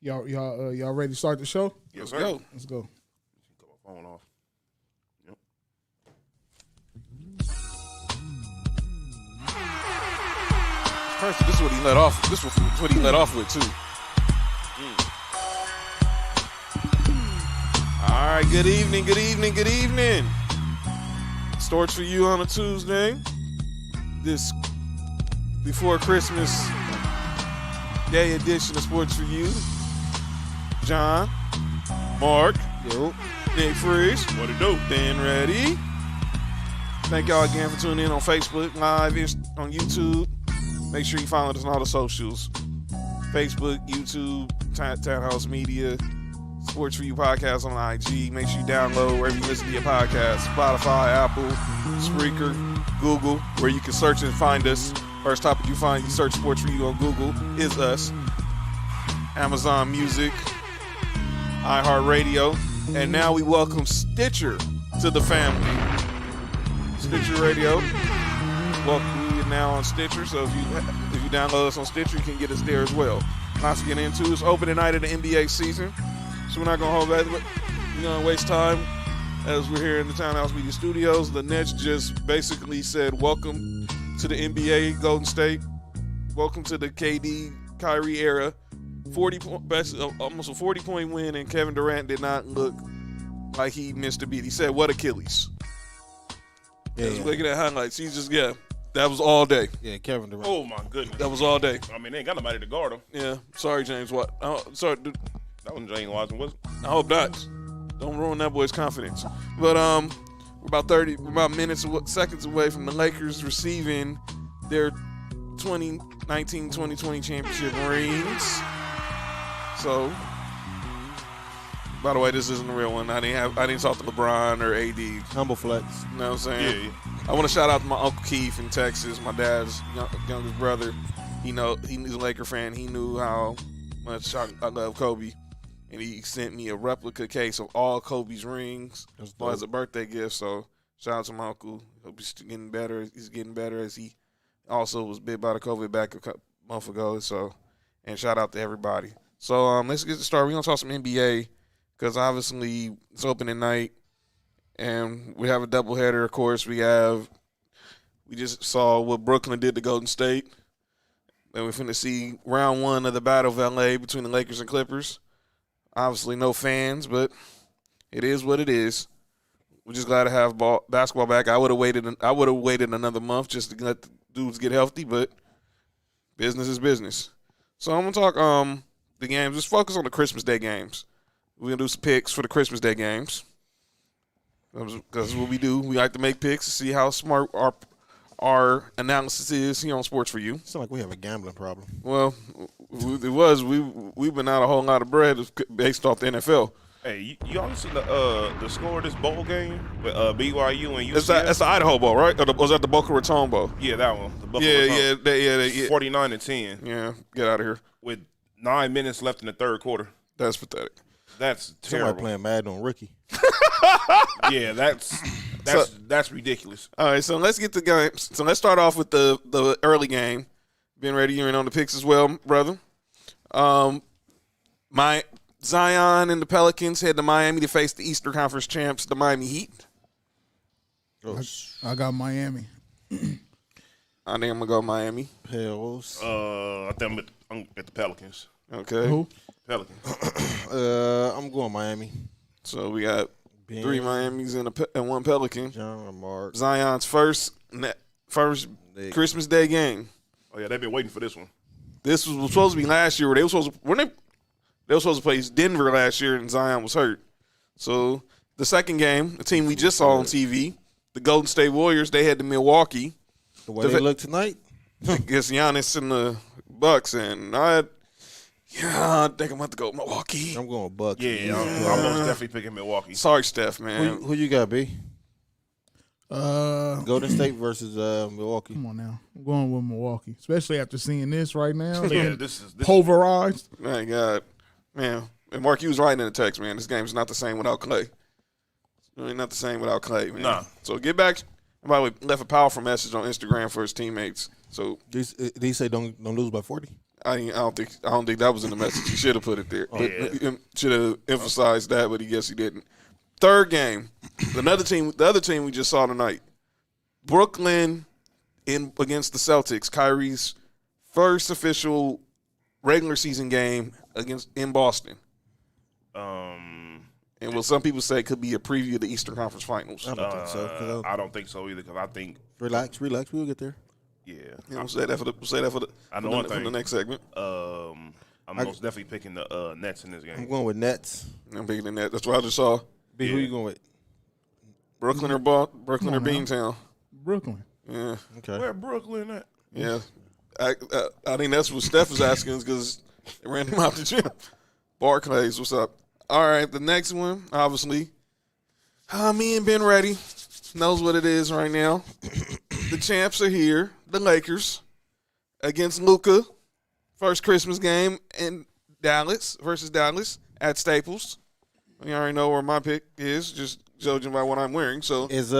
Y'all ready to start the show? Yes, sir. Let's go. Cut my phone off. Yep. First, this is what he let off. This is what he let off with too. All right. Good evening. Good evening. Good evening. Starts for you on a Tuesday. This before Christmas Day edition of Sports for You. John, Mark, Nick Freeze, What it do? Ben Ready. Thank y'all again for tuning in on Facebook Live, on YouTube. Make sure you follow us on all the socials. Facebook, YouTube, Townhouse Media, Sports for You podcast on IG. Make sure you download wherever you listen to your podcast. Spotify, Apple, Spreaker, Google, where you can search and find us. First topic you find, you search Sports for You on Google, is us. Amazon Music, iHeartRadio, and now we welcome Stitcher to the family. Stitcher Radio. Welcome you now on Stitcher, so if you download us on Stitcher, you can get us there as well. Lots to get into. It's opening night of the NBA season, so we're not going to hold that. We're going to waste time as we're here in the Townhouse Media Studios. The Nets just basically said, welcome to the NBA, Golden State. Welcome to the KD, Kyrie era. Almost a 40-point win, and Kevin Durant did not look like he missed a beat. He said, what Achilles? Looking at highlights, he's just, that was all day. Yeah, Kevin Durant. Oh, my goodness. That was all day. I mean, they ain't got nobody to guard him. Yeah, sorry, James Watt. Sorry, dude. That wasn't James Watson, was it? I hope not. Don't ruin that boy's confidence. But we're about seconds away from the Lakers receiving their 2019-2020 championship rings. So, by the way, this isn't the real one. I didn't talk to LeBron or AD. Humble flex. You know what I'm saying? Yeah. I want to shout out to my Uncle Keith in Texas, my dad's youngest brother. He's a Laker fan. He knew how much I love Kobe. And he sent me a replica case of all Kobe's rings as a birthday gift. So shout out to my uncle. Hope he's getting better. He's getting better as he also was bit by the COVID back a month ago. So, and shout out to everybody. So let's get started. We're going to talk some NBA because obviously it's opening night. And we have a doubleheader, of course. We just saw what Brooklyn did to Golden State. And we're finna see round one of the Battle of L.A. between the Lakers and Clippers. Obviously no fans, but it is what it is. We're just glad to have basketball back. I would have waited another month just to let the dudes get healthy, but business is business. So I'm going to talk the games. Let's focus on the Christmas Day games. We're going to do some picks for the Christmas Day games. Because that's what we do. We like to make picks to see how smart our analysis is here on Sports for You. Sound like we have a gambling problem. Well, it was. We've been out a whole lot of bread based off the NFL. Hey, you all see the score of this bowl game with BYU and UCF? That's the Idaho Bowl, right? Or was that the Boca Raton Bowl? Yeah, that one. The Boca Yeah. 49-10. Yeah, get out of here. With 9 minutes left in the third quarter. That's pathetic. That's terrible. Somebody playing Madden on rookie. Yeah, that's ridiculous. All right, so let's get the games. So let's start off with the early game. Been ready, you're in on the picks as well, brother. My Zion and the Pelicans head to Miami to face the Eastern Conference champs, the Miami Heat. I got Miami. I think I'm gonna go Miami. Hells. I think I'm at the Pelicans. Okay. Who? Pelicans. I'm going Miami. So we got Ben, 3 Miamis and 1 Pelican. John, Mark. Zion's first Christmas Day game. Oh yeah, they've been waiting for this one. This was supposed to be last year. They were supposed to play Denver last year, and Zion was hurt. So the second game, the team we just saw on TV, the Golden State Warriors, they head to Milwaukee. The way they look tonight. Against Giannis and the Bucks, and I think I'm going to have to go Milwaukee. I'm going Bucks. Yeah, I'm most definitely picking Milwaukee. Sorry, Steph, man. Who you got, B? Golden State versus Milwaukee. Come on now. I'm going with Milwaukee, especially after seeing this right now. Yeah, this is pulverized. My God. Man. And Mark, you was right in the text, man. This game's not the same without Clay. It's really not the same without Clay, man. Nah. So get back. By the way, left a powerful message on Instagram for his teammates. So Did he say don't lose by 40? I don't think that was in the message. He should have put it there. Should have emphasized that, but he guess he didn't. Third game, the other team we just saw tonight, Brooklyn against the Celtics. Kyrie's first official regular season game in Boston. And what some people say could be a preview of the Eastern Conference Finals. I don't think so. I don't think so either because I think Relax. We'll get there. We'll say that for the next segment. I'm most definitely picking the Nets in this game. I'm going with Nets. I'm picking the Nets. That's what I just saw. B, who you going with? Brooklyn or Beantown? Brooklyn. Yeah. Okay. Where Brooklyn at? Yeah. I think that's what Steph was asking because they ran him out the gym. Barclays, what's up? All right, the next one, obviously. Me and Ben Ready knows what it is right now. The champs are here, the Lakers, against Luka. First Christmas game in Dallas versus Dallas at Staples. You already know where my pick is, just judging by what I'm wearing. So Is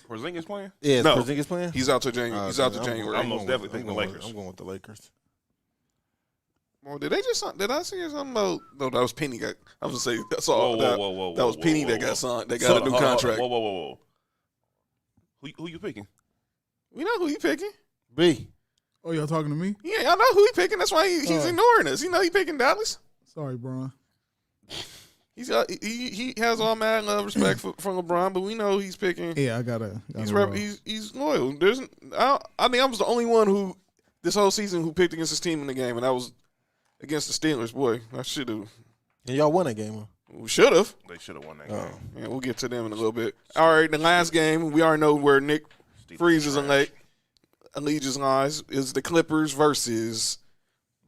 Porzingis playing? Yeah, No. Porzingis playing? he's out to January. He's out to January. I'm most definitely picking the Lakers. I'm going with the Lakers. Well, did I see something about? No, that was Penny. I was gonna say that's all. Whoa, that was Penny that got signed. They got a new contract. Whoa. Who you picking? We know who he picking. B. Oh, y'all talking to me? Yeah, y'all know who he picking. That's why he's ignoring us. You know he picking Dallas. Sorry, Bron. He has all mad love respect for LeBron, but we know he's picking. Yeah, I gotta He's loyal. I think I was the only one who this whole season who picked against his team in the game, and that was against the Steelers. Boy, I should have. And y'all won that game, huh? We should have. They should have won that game. Yeah, we'll get to them in a little bit. All right, the last game, we already know where Nick Freeze's allegiance lies, is the Clippers versus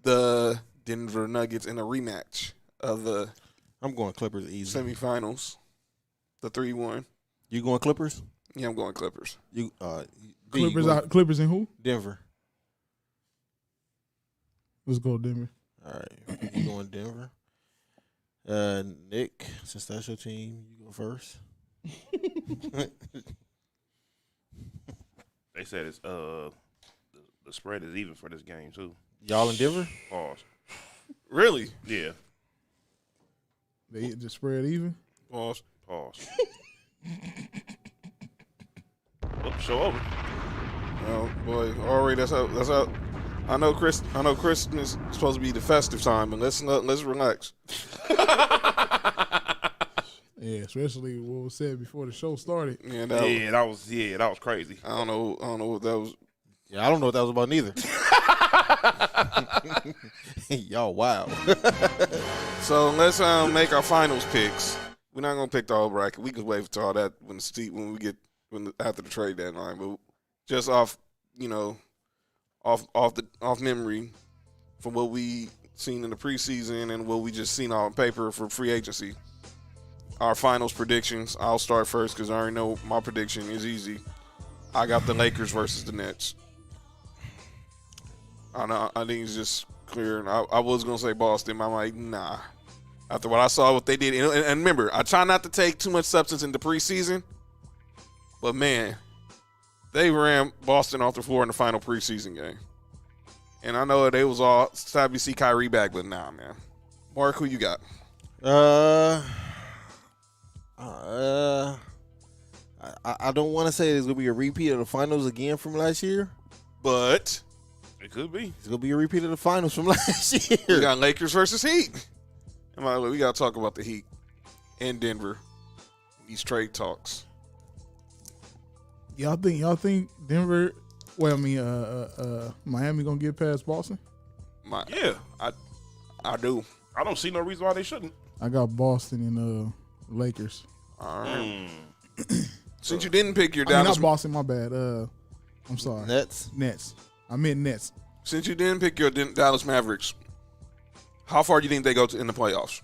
the Denver Nuggets in a rematch of the I'm going Clippers easy. semifinals, the 3-1. You going Clippers? Yeah, I'm going Clippers. B, Clippers you out. Clippers and who? Denver. Let's go Denver. All right, you going Denver? Nick, since that's your team, you go first. They said it's the spread is even for this game too. Y'all in Denver? Pause. Really? Yeah. They hit the spread even. Pause. Oh, show over. Oh boy, already that's how. I know Christmas is supposed to be the festive time, but let's relax. Yeah, especially what was said before the show started. Yeah, That was crazy. I don't know what that was. Yeah, I don't know what that was about neither. Y'all wow. So let's make our finals picks. We're not gonna pick the whole bracket. We can wait for all that after the trade deadline. But just off memory from what we seen in the preseason and what we just seen on paper for free agency. Our finals predictions. I'll start first because I already know my prediction is easy. I got the Lakers versus the Nets. I think it's just clear. And I was going to say Boston. I'm like, nah. After what they did. And remember, I try not to take too much substance into preseason. But, man, they ran Boston off the floor in the final preseason game. And I know they was all happy to see Kyrie back, but nah, man. Mark, who you got? I don't want to say it's going to be a repeat of the finals again from last year. But It could be. It's going to be a repeat of the finals from last year. we got Lakers versus Heat. We got to talk about the Heat and Denver. These trade talks. Y'all think Denver? Well, I mean, Miami gonna get past Boston? Yeah. I do. I don't see no reason why they shouldn't. I got Boston and Lakers. All right. Since you didn't pick your I mean, Dallas, not Boston. My bad. I'm sorry. Nets. I meant Nets. since you didn't pick your Dallas Mavericks, how far do you think they go in the playoffs?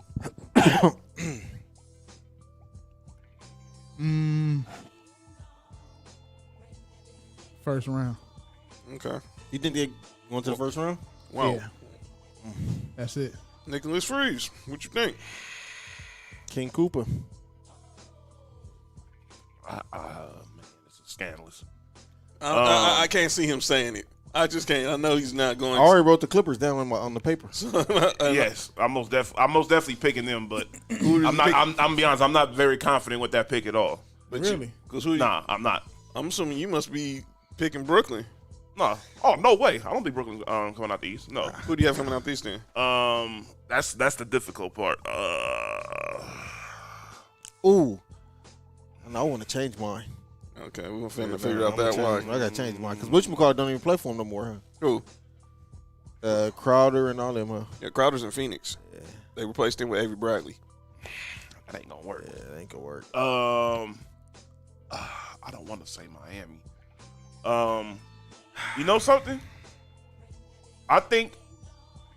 First round. Okay. You think they're going to the first round? Wow. Yeah. That's it. Nicholas Freeze, what you think? King Cooper. Man, this is scandalous. I can't see him saying it. I just can't. I know he's not going. I already wrote the Clippers down on the paper. Yes, I'm most definitely picking them, but I'm be honest, I'm not very confident with that pick at all. But Really? Nah, I'm not. I'm assuming you must be picking Brooklyn. No. Oh, no way. I don't think Brooklyn's coming out the East. No. Who do you have coming out the East then? That's the difficult part. Ooh. And I want to change mine. Okay, we're finna figure out that why. I got to change mine. Because whatchamacallit don't even play for him no more, Who? huh? Crowder and all them, huh? Yeah, Crowder's in Phoenix. Yeah. They replaced him with Avery Bradley. That ain't gonna work. Yeah, that ain't going to work. I don't want to say Miami. You know something? I think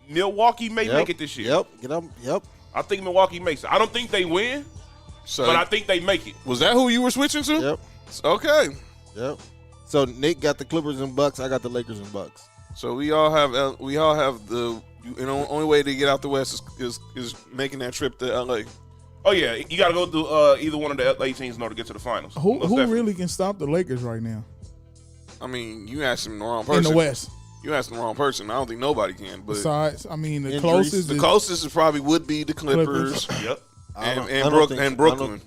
Milwaukee may make it this year. Yep. Get up. Yep. I think Milwaukee makes it. I don't think they win, So but I think they make it. was that who you were switching to? Yep. Okay. Yep. So Nick got the Clippers and Bucks. I got the Lakers and Bucks. So we all have the only way to get out the West is making that trip to LA. Oh yeah, you got to go through either one of the LA teams in order to get to the finals. Who Most definitely. really can stop the Lakers right now I mean, you asked him the wrong person. in the West? You asked the wrong person. I don't think nobody can. But Besides, I mean, the Injuries. closest the is closest is probably would be the Clippers. Yep. And Brooklyn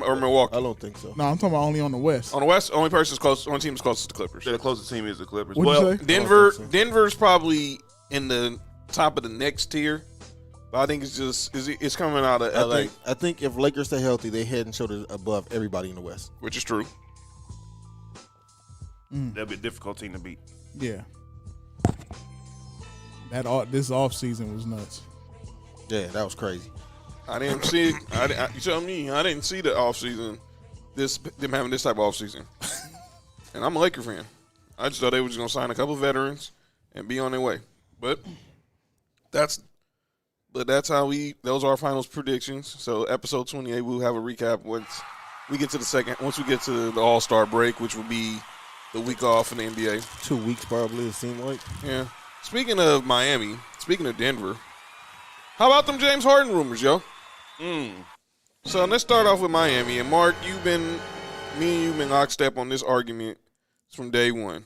or Milwaukee. I don't think so. No, I'm talking about only on the West. On the West, only team is closest to the Clippers. The closest team is the Clippers. What'd you Well, say? Denver's probably in the top of the next tier. But I think it's coming out of LA, I think if Lakers stay healthy, they head and shoulders above everybody in the West. which is true. that'd be a difficult team to beat. Yeah. This offseason was nuts. Yeah, that was crazy. I didn't see it. You tell me, I didn't see the offseason, them having this type of offseason. And I'm a Laker fan. I just thought they were just going to sign a couple veterans and be on their way. But that's how those are our finals predictions. So episode 28, we'll have a recap once we get to the All-Star break, which will be the week off in the NBA. 2 weeks probably, it seemed like. Yeah. Speaking of Miami, speaking of Denver, how about them James Harden rumors, yo? So let's start off with Miami. And Mark, me and you've been lockstep on this argument from day one.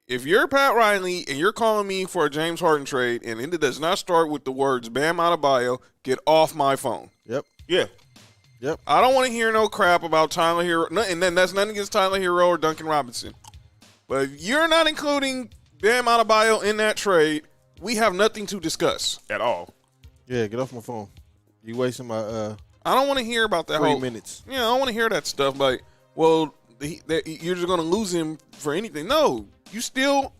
If you're Pat Riley and you're calling me for a James Harden trade and it does not start with the words Bam Adebayo, get off my phone. Yep. Yeah. Yep. I don't want to hear no crap about Tyler Hero. And then that's nothing against Tyler Hero or Duncan Robinson. But if you're not including Bam Adebayo in that trade, we have nothing to discuss. At all. Yeah, get off my phone. You wasting my I don't want to hear about that 3 whole minutes. Yeah, I don't want to hear that stuff. Like, well, you're just going to lose him for anything. No, you still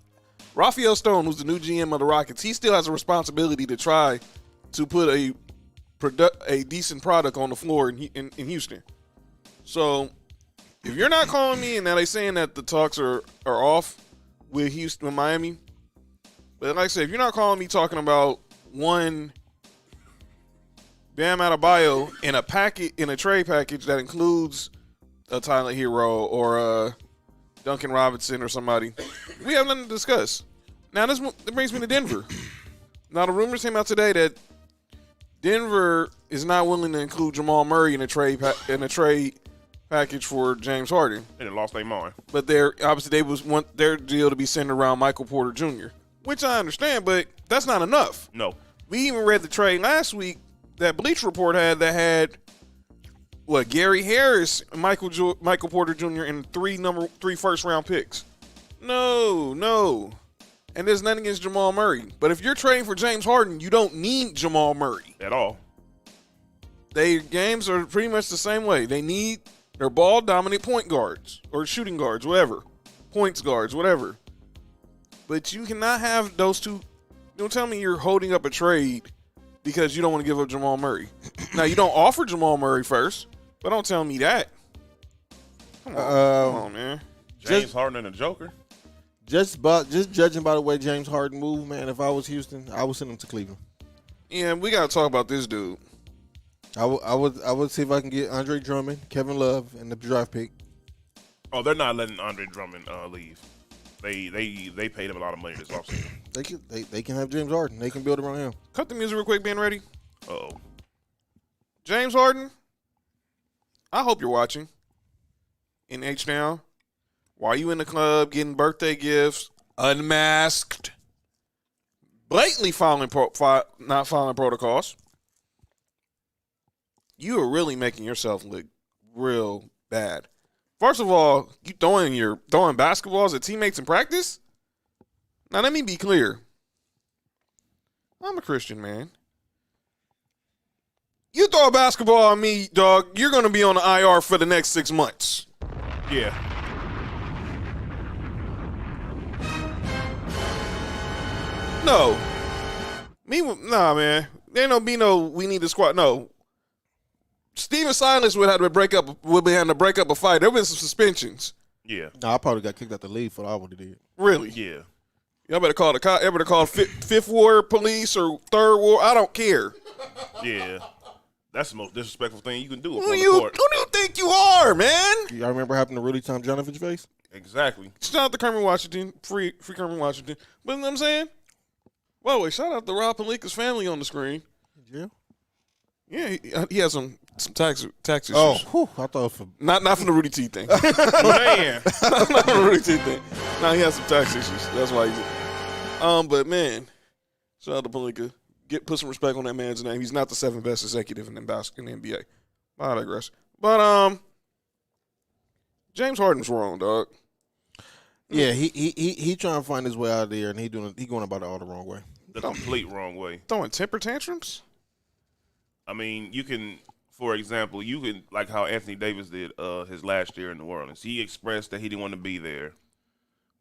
Rafael Stone, who's the new GM of the Rockets, he still has a responsibility to try to put a decent product on the floor in Houston. So, if you're not calling me and now they're saying that the talks are off with Houston, with Miami, but like I said, if you're not calling me talking about one Bam Adebayo in a trade package that includes a Tyler Hero or a Duncan Robinson or somebody, we have nothing to discuss. Now that brings me to Denver. Now the rumors came out today that Denver is not willing to include Jamal Murray in a trade package for James Harden. They done lost their mind. But they want their deal to be centered around Michael Porter Jr., which I understand, but that's not enough. No. We even read the trade last week that Bleacher Report had Gary Harris, Michael Porter Jr. and three first round picks. No. And there's nothing against Jamal Murray. But if you're trading for James Harden, you don't need Jamal Murray. At all. Their games are pretty much the same way. They need their ball dominant point guards or shooting guards, whatever. Points guards, whatever. But you cannot have those two. Don't tell me you're holding up a trade because you don't want to give up Jamal Murray. Now, you don't offer Jamal Murray first, but don't tell me that. Come on, man. James Harden and a Joker. Just judging by the way James Harden moved, man, if I was Houston, I would send him to Cleveland. Yeah, we got to talk about this dude. I would see if I can get Andre Drummond, Kevin Love, and the draft pick. Oh, they're not letting Andre Drummond leave. They paid him a lot of money this offseason. They can have James Harden. They can build around him. Cut the music real quick, being ready. Uh-oh. James Harden, I hope you're watching in H-Town. While you in the club getting birthday gifts, unmasked, blatantly not following protocols, you are really making yourself look real bad. First of all, you throwing basketballs at teammates in practice? Now, let me be clear. I'm a Christian, man. You throw a basketball at me, dog, you're going to be on the IR for the next 6 months. Yeah. No. Nah, man. There ain't no be no we need to squat. No. Steven Silas would have to break up a fight. There been some suspensions. Yeah. No, I probably got kicked out the league for what I would have did. Really? Yeah. Y'all better call Fifth Ward Police or Third Ward. I don't care. Yeah. That's the most disrespectful thing you can do. Who do you think you are, man? Y'all remember what happened to Rudy Tomjanovich's face? Exactly. Shout out to Kermit Washington. Free Kermit Washington. But you know what I'm saying? Well, wait, shout out to Rob Pelinka's family on the screen. Yeah. Yeah, he has some tax issues. Oh, whew, I thought for Not from the Rudy T thing. Man. Not from the Rudy T thing. No, he has some tax issues. That's why he but man, shout out to Pelinka. Put some respect on that man's name. He's not the 7th best executive in the NBA. I digress. But James Harden's wrong, dog. yeah, he trying to find his way out of there, and he going about it all the wrong way. The complete wrong way. Throwing temper tantrums? I mean, you can, for example, like how Anthony Davis did his last year in New Orleans. He expressed that he didn't want to be there,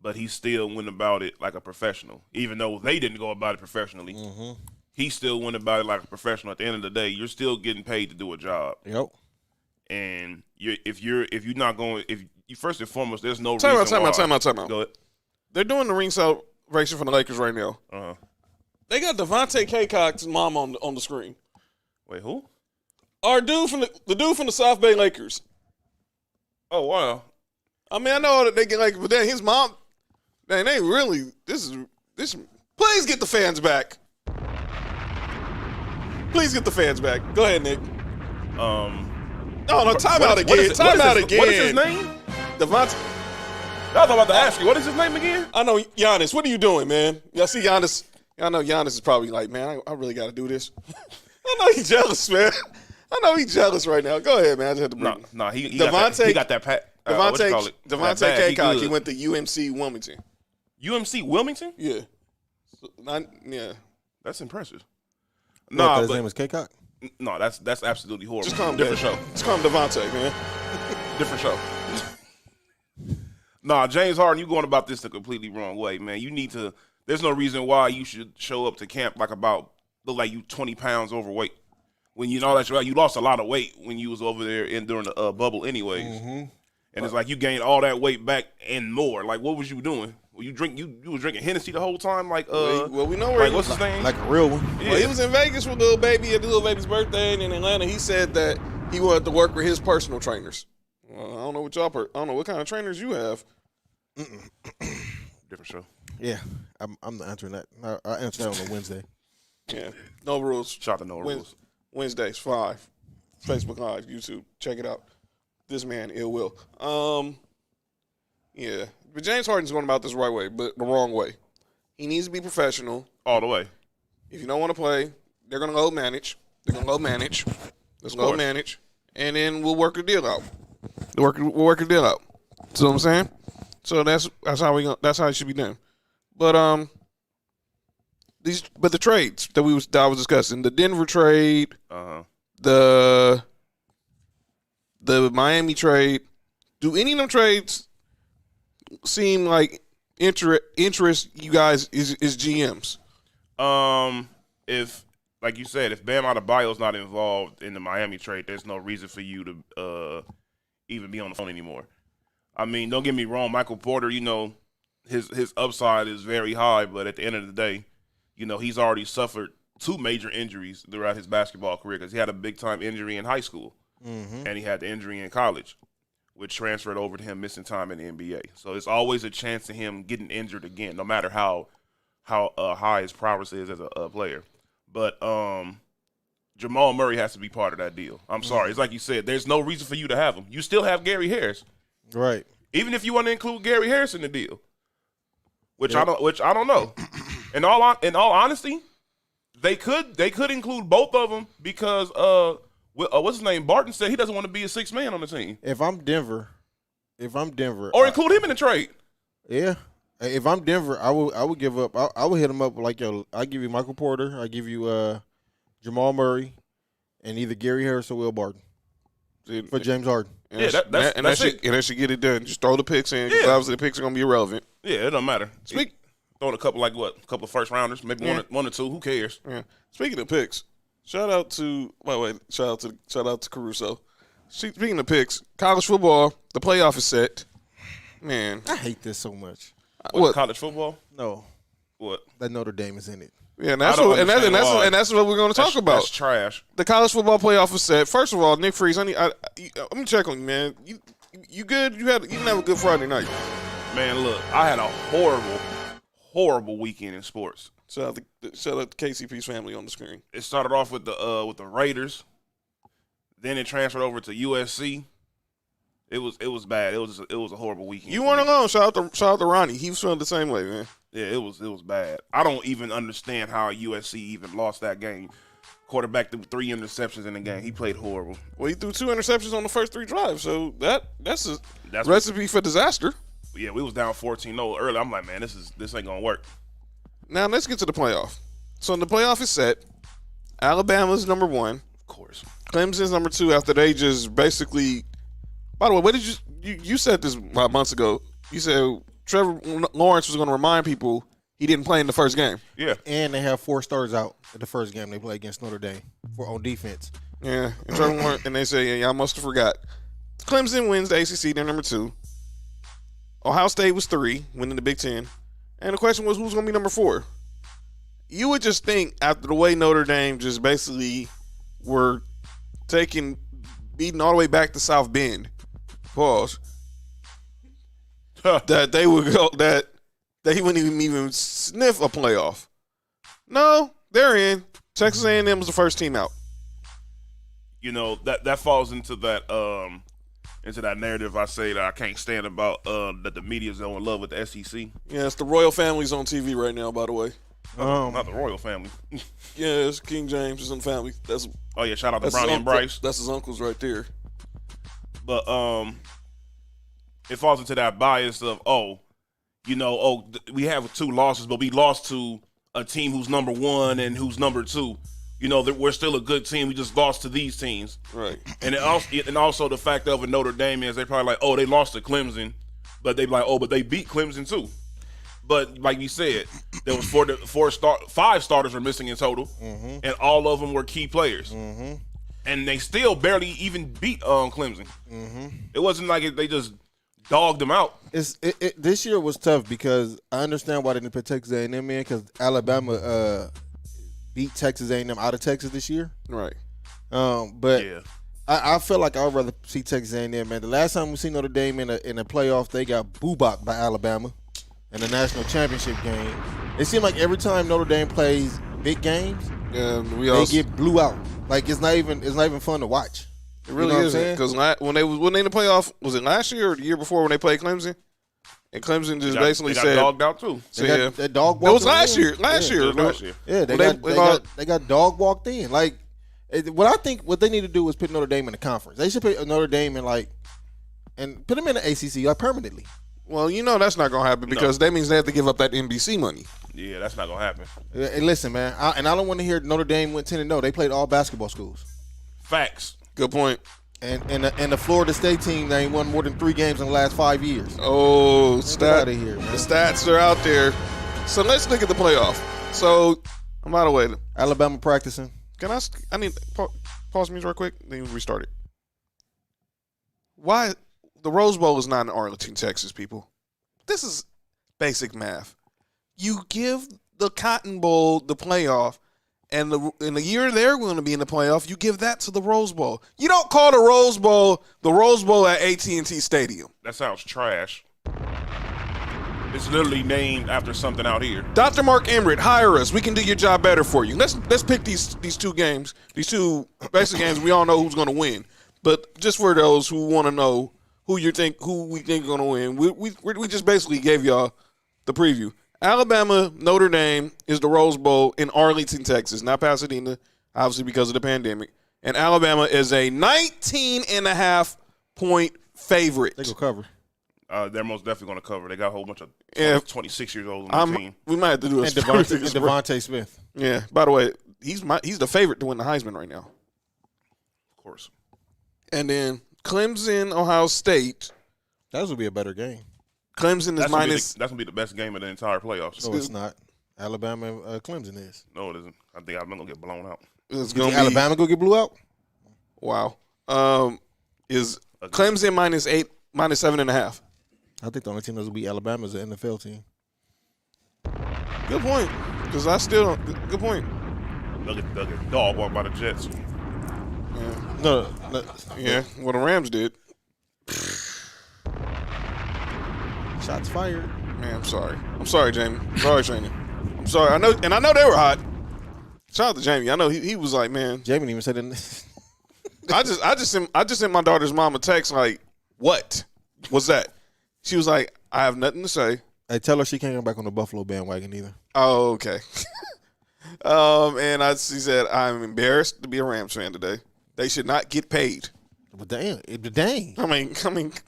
but he still went about it like a professional. Even though they didn't go about it professionally, he still went about it like a professional. At the end of the day, you're still getting paid to do a job. Yep. And if you're not going, first and foremost, there's no Time reason out. Go ahead. They're doing the ring celebration for the Lakers right now. Uh-huh. They got Devontae Kaycock's mom on the screen. Wait, who? Our dude from the dude from the South Bay Lakers. Oh, wow. I mean, I know that they get like, but then his mom, man, they really this. Please get the fans back. Please get the fans back. Go ahead, Nick. No, time out again. Time out again. What is his name? Devontae. I was about to ask you. What is his name again? I know Giannis. What are you doing, man? Y'all see Giannis? Y'all know Giannis is probably like, man, I really got to do this. I know he's jealous, man. I know he's jealous right now. Go ahead, man. I just had to bring No, he got that Devontae Kaycock, he went to UMC Wilmington. UMC Wilmington? Yeah. Yeah. That's impressive. No, his name was Kaycock? No, that's absolutely horrible. Just call him Different show. Just call him Devontae, man. Different show. Nah, James Harden, you going about this the completely wrong way, man. You need to. There's no reason why you should show up to camp look like you 20 pounds overweight. When you know that you lost a lot of weight when you was over there during the bubble, anyways. Mm-hmm. And it's like you gained all that weight back and more. Like, what was you doing? You was drinking Hennessy the whole time, like well, we know where what's his name? Like a real one. Yeah. Well, he was in Vegas with Lil Baby at the Lil Baby's birthday, and in Atlanta, he said that he wanted to work with his personal trainers. Well, I don't know what I don't know what kind of trainers you have. Different show. Yeah, I'm not answering that. I answer that on a Wednesday. Yeah, no rules. Shout out to No Rules. Wednesdays 5, Facebook Live, YouTube. Check it out. This man ill will. Yeah, but James Harden's going about this the right way, but the wrong way. He needs to be professional. All the way. If you don't want to play, they're going to load manage. Let's load manage, and then we'll work the deal out. We'll work the deal out. See what I'm saying? So that's how it should be done. But the trades that I was discussing, the Denver trade, the Miami trade, do any of them trades seem like interest you guys is GMs? If, like you said, if Bam Adebayo's not involved in the Miami trade, there's no reason for you to even be on the phone anymore. I mean, don't get me wrong, Michael Porter, his upside is very high, but at the end of the day, he's already suffered 2 major injuries throughout his basketball career because he had a big-time injury in high school, and he had the injury in college, which transferred over to him missing time in the NBA. So it's always a chance of him getting injured again, no matter how high his prowess is as a player. But Jamal Murray has to be part of that deal. I'm sorry. It's like you said, there's no reason for you to have him. You still have Gary Harris. Right. Even if you want to include Gary Harris in the deal. which I don't know. In all honesty, they could include both of them because what's his name? Barton said he doesn't want to be a sixth man on the team. If I'm Denver, Or include him in the trade. yeah. If I'm Denver, I would give up. I would hit him up like, yo, I give you Michael Porter, I give you Jamal Murray, and either Gary Harris or Will Barton for James Harden. And Yeah, that's it. And that should get it done. Just throw the picks in. 'Cause Yeah. obviously the picks are gonna be irrelevant. Yeah, it don't matter. Throwing a couple of first rounders, maybe one or two. Who cares? Yeah. Speaking of picks, shout out to Caruso. Speaking of picks, college football, the playoff is set. Man, I hate this so much. what? College football? No, what? that Notre Dame is in it. Yeah, and I that's don't what, understand why. and that's what we're going to talk about. That's trash. The college football playoff is set. First of all, Nick Freeze, let me check on you, man. You good? You didn't have a good Friday night. Man, look, I had a horrible weekend in sports. Shout out to KCP's family on the screen. It started off with the Raiders, then it transferred over to USC. It was bad. It was a horrible weekend. You weren't alone. Shout out to Ronnie. He was feeling the same way, man. Yeah, it was bad. I don't even understand how USC even lost that game. Quarterback threw 3 interceptions in the game. He played horrible. Well, he threw 2 interceptions on the first 3 drives, so that's a That's recipe for disaster. Yeah, we was down 14-0 early. I'm like, man, this ain't gonna work. Now let's get to the playoff. So the playoff is set. Alabama's number 1. Of course. Clemson's number 2 after they just basically. By the way, what did you said this about months ago? You said Trevor Lawrence was going to remind people he didn't play in the first game. Yeah. And they have 4 stars out at the first game they played against Notre Dame on defense. Yeah, and Trevor Lawrence, and they say, yeah, y'all must have forgot. Clemson wins the ACC. They're number 2. Ohio State was 3, winning the Big Ten. And the question was, who's going to be number 4? You would just think after the way Notre Dame just basically were beating all the way back to South Bend. Pause. That they would go. That they wouldn't even sniff a playoff. No, they're in. Texas A&M was the first team out. You know, that falls into that narrative I say that I can't stand about that the media's in love with the SEC. Yeah, it's the royal family's on TV right now, by the way. Not the royal family. Yeah, it's King James is in the family. Oh yeah, shout out to Bronny and Bryce. That's his uncles right there. But it falls into that bias of we have 2 losses, but we lost to a team who's number 1 and who's number 2. You know, that we're still a good team. We just lost to these teams. Right. And also the fact of a Notre Dame is they probably like, oh, they lost to Clemson, but they like, oh, but they beat Clemson too. But like you said, there was 5 starters were missing in total, and all of them were key players. And they still barely even beat Clemson. It wasn't like they just dogged them out. This year was tough because I understand why they didn't put Texas A&M in because Alabama beat Texas A&M out of Texas this year. Right. But Yeah. I feel like I would rather see Texas A&M, man. The last time we seen Notre Dame in a playoff, they got boo-bopped by Alabama in the national championship game. It seems like every time Notre Dame plays big games, they get blew out. Like it's not even fun to watch. It really isn't, because when they in the playoff, was it last year or the year before when they played Clemson? And Clemson just basically they got said dogged out too. That dog walked it was in. last year. Yeah, they got dog walked in. Like what they need to do is put Notre Dame in the conference. They should put Notre Dame and put them in the ACC permanently. Well, that's not gonna happen because that means they have to give up that NBC money. Yeah, that's not gonna happen. And listen, man, I don't want to hear Notre Dame went 10-0. They played all basketball schools. Facts. Good point. And the Florida State team, they ain't won more than 3 games in the last 5 years. Oh, Get out of here, man. The stats are out there. So let's look at the playoff. So, by the way, Alabama practicing. I need pause me real quick, then restart it. Why the Rose Bowl is not in Arlington, Texas, people? This is basic math. You give the Cotton Bowl the playoff, and in the year they're going to be in the playoff, you give that to the Rose Bowl. You don't call the Rose Bowl at AT&T Stadium. That sounds trash. It's literally named after something out here. Dr. Mark Emmert, hire us. We can do your job better for you. Let's pick these 2 games, these 2 basic games. We all know who's going to win, but just for those who want to know who we think are going to win, we just basically gave y'all the preview. Alabama, Notre Dame is the Rose Bowl in Arlington, Texas, not Pasadena, obviously because of the pandemic. And Alabama is a 19.5-point favorite. They go cover. They're most definitely going to cover. They got a whole bunch of 26 years old on the team. We might have to do a And Devontae Smith. Yeah. By the way, he's the favorite to win the Heisman right now. Of course. And then Clemson, Ohio State. That would be a better game. Clemson is minus. That's going to be the best game of the entire playoffs. No, it's not. Alabama and Clemson is. No, it isn't. I think Alabama going to get blown out. It's You going think to be Alabama go get blew out? wow. Is Clemson minus 7.5. I think the only team that's going to beat Alabama is the NFL team. Good point. Because I still don't. Good point. They'll get dog walked by the Jets. Yeah. No. Yeah. Well, the Rams did. Shots fired. Man, I'm sorry. I'm sorry, Jamie. Sorry, Shane. I'm sorry. I know they were hot. Shout out to Jamie. I know he was like, man. Jamie didn't even said it. I just sent my daughter's mom a text like, what was that? She was like, I have nothing to say. Hey, tell her she can't go back on the Buffalo bandwagon either. Oh, okay. And she said, I'm embarrassed to be a Rams fan today. They should not get paid. But dang. I mean,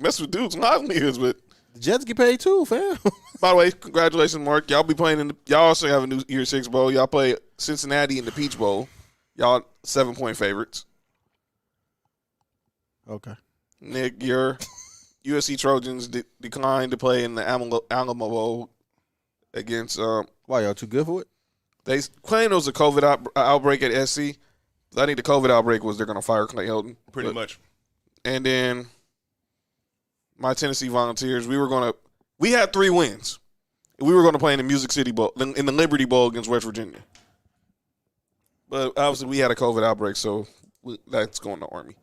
mess with dudes' livelihoods, but The Jets get paid too, fam. by the way, congratulations, Mark. Y'all be playing y'all also have a new Year 6 Bowl. Y'all play Cincinnati in the Peach Bowl. Y'all 7-point favorites. Okay. Nick, your USC Trojans declined to play in the Alamo Bowl against. Why, y'all too good for it? They claimed it was a COVID outbreak at SC. I think the COVID outbreak was they're going to fire Clay Helton. Pretty much. And then my Tennessee Volunteers, we had 3 wins. We were going to play in the Music City Bowl, in the Liberty Bowl against West Virginia. But obviously we had a COVID outbreak, so that's going to Army.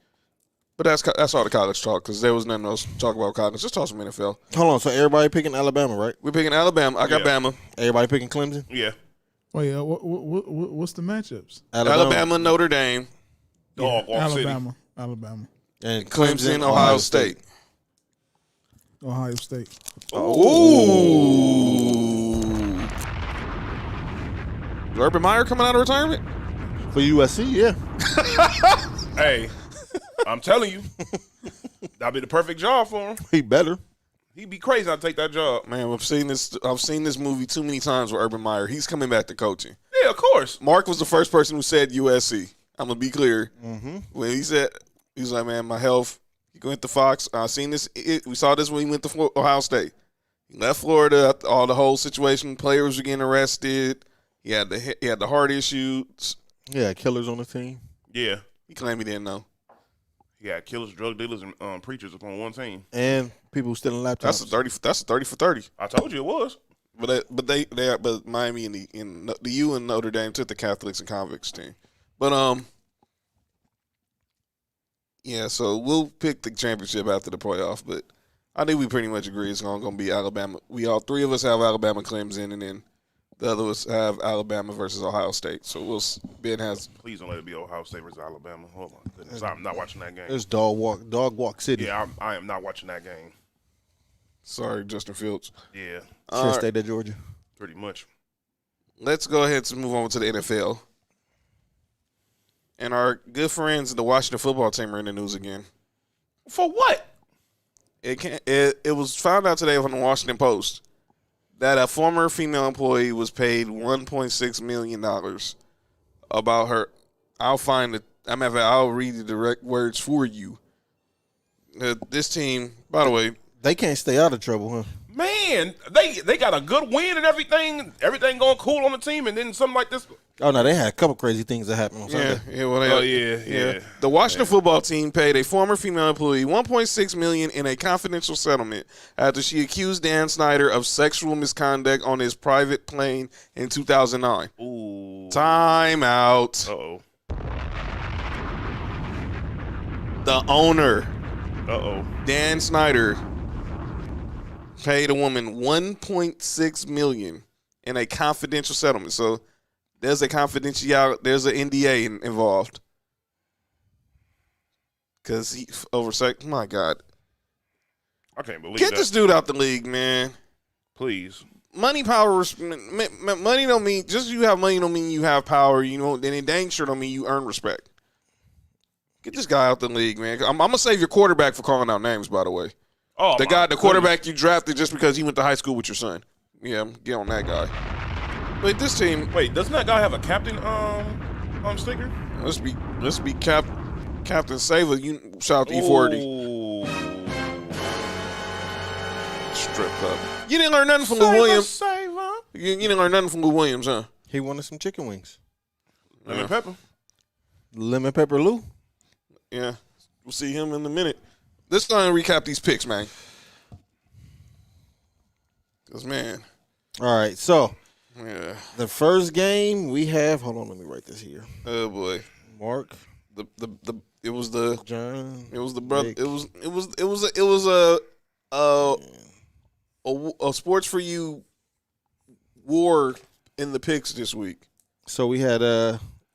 But that's all the college talk because there was nothing else to talk about college. Just talk some NFL. Hold on. So everybody picking Alabama, right? We're picking Alabama. I got Bama. Everybody picking Clemson? Yeah. Wait, what's the matchups? Alabama, Notre Dame, Dog walk City. Alabama, And Clemson, Ohio State. Ohio State. Ooh. Is Urban Meyer coming out of retirement? For USC, yeah. Hey, I'm telling you, that'd be the perfect job for him. He better. He'd be crazy not to take that job. Man, I've seen this movie too many times with Urban Meyer. He's coming back to coaching. Yeah, of course. Mark was the first person who said USC. I'm gonna be clear. Mm-hmm. When he was like, man, my health. He went to Fox. I seen this. We saw this when he went to Ohio State. He left Florida. All the whole situation. Players were getting arrested. He had the heart issues. Yeah, killers on the team. Yeah. He claimed he didn't know. Yeah, killers, drug dealers, and preachers upon one team. And people who stealing laptops. That's a 30 for 30. I told you it was. But Miami and the U and Notre Dame took the Catholics and convicts team. But yeah. So we'll pick the championship after the playoff. But I think we pretty much agree it's going to be Alabama. Three of us have Alabama Clemson, and then the other of us have Alabama versus Ohio State. So Ben has. Please don't let it be Ohio State versus Alabama. Oh my goodness, I'm not watching that game. It's dog walk city. Yeah, I am not watching that game. Sorry, Justin Fields. Yeah, Sure, State of Georgia. pretty much. Let's go ahead and move on to the NFL. And our good friends, the Washington football team, are in the news again. For what? It was found out today on the Washington Post that a former female employee was paid $1.6 million about her. I'll read the direct words for you. This team, by the way, They can't stay out of trouble, huh? Man, they got a good win and everything going cool on the team, and then something like this. Oh, no, they had a couple crazy things that happened on Sunday. Yeah. The Washington football team paid a former female employee $1.6 million in a confidential settlement after she accused Dan Snyder of sexual misconduct on his private plane in 2009. Ooh. Time out. Uh-oh. The owner, Uh-oh. Dan Snyder, paid a woman $1.6 million in a confidential settlement. So there's a confidentiality, there's an NDA involved. Because he my God. I can't believe Get that. this dude out the league, man. Please. money, power, money don't mean just you have money don't mean you have power. You know, and it dang sure don't mean you earn respect. Get this guy out the league, man. I'm gonna save your quarterback for calling out names, by the way. Oh, The quarterback you drafted just because he went to high school with your son. Yeah, get on that guy. But this team, Wait, doesn't that guy have a captain sticker? let's be Captain Saver. You shout out to E40. Ooh. Strip club. You didn't learn nothing from Lou Williams. Saver. You didn't learn nothing from Lou Williams, huh? He wanted some chicken wings. Lemon pepper. Lemon pepper Lou. Yeah, we'll see him in a minute. Let's go and recap these picks, man. Cause man, All right, so yeah. the first game we have. Hold on, let me write this here. Oh boy, Mark, it was the John. it was the brother. Nick. It was a sports for you war in the picks this week. So we had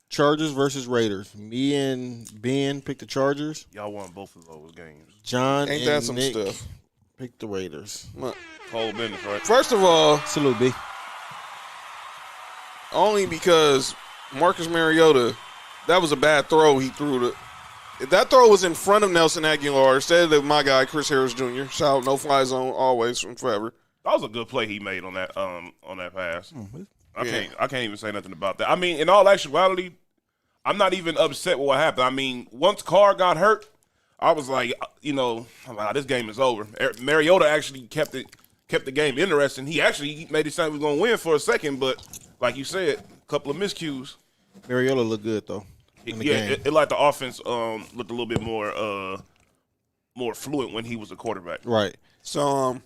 Chargers versus Raiders. Me and Ben picked the Chargers. Y'all won both of those games. John Ain't and that some Nick stuff? picked the Raiders. Whole business, right? First of all, Salute, B. only because Marcus Mariota, that was a bad throw he threw. If that throw was in front of Nelson Aguilar instead of my guy Chris Harris Jr. Shout out, no fly zone always from forever. That was a good play he made on that pass. I Yeah. can't even say nothing about that. I mean, in all actuality, I'm not even upset with what happened. I mean, once Carr got hurt, I was like, this game is over. Mariota actually kept the game interesting. He made it sound he was going to win for a second, but like you said, a couple of miscues. Mariota looked good though. In the game. It like the offense looked a little bit more fluent when he was a quarterback. Right. So,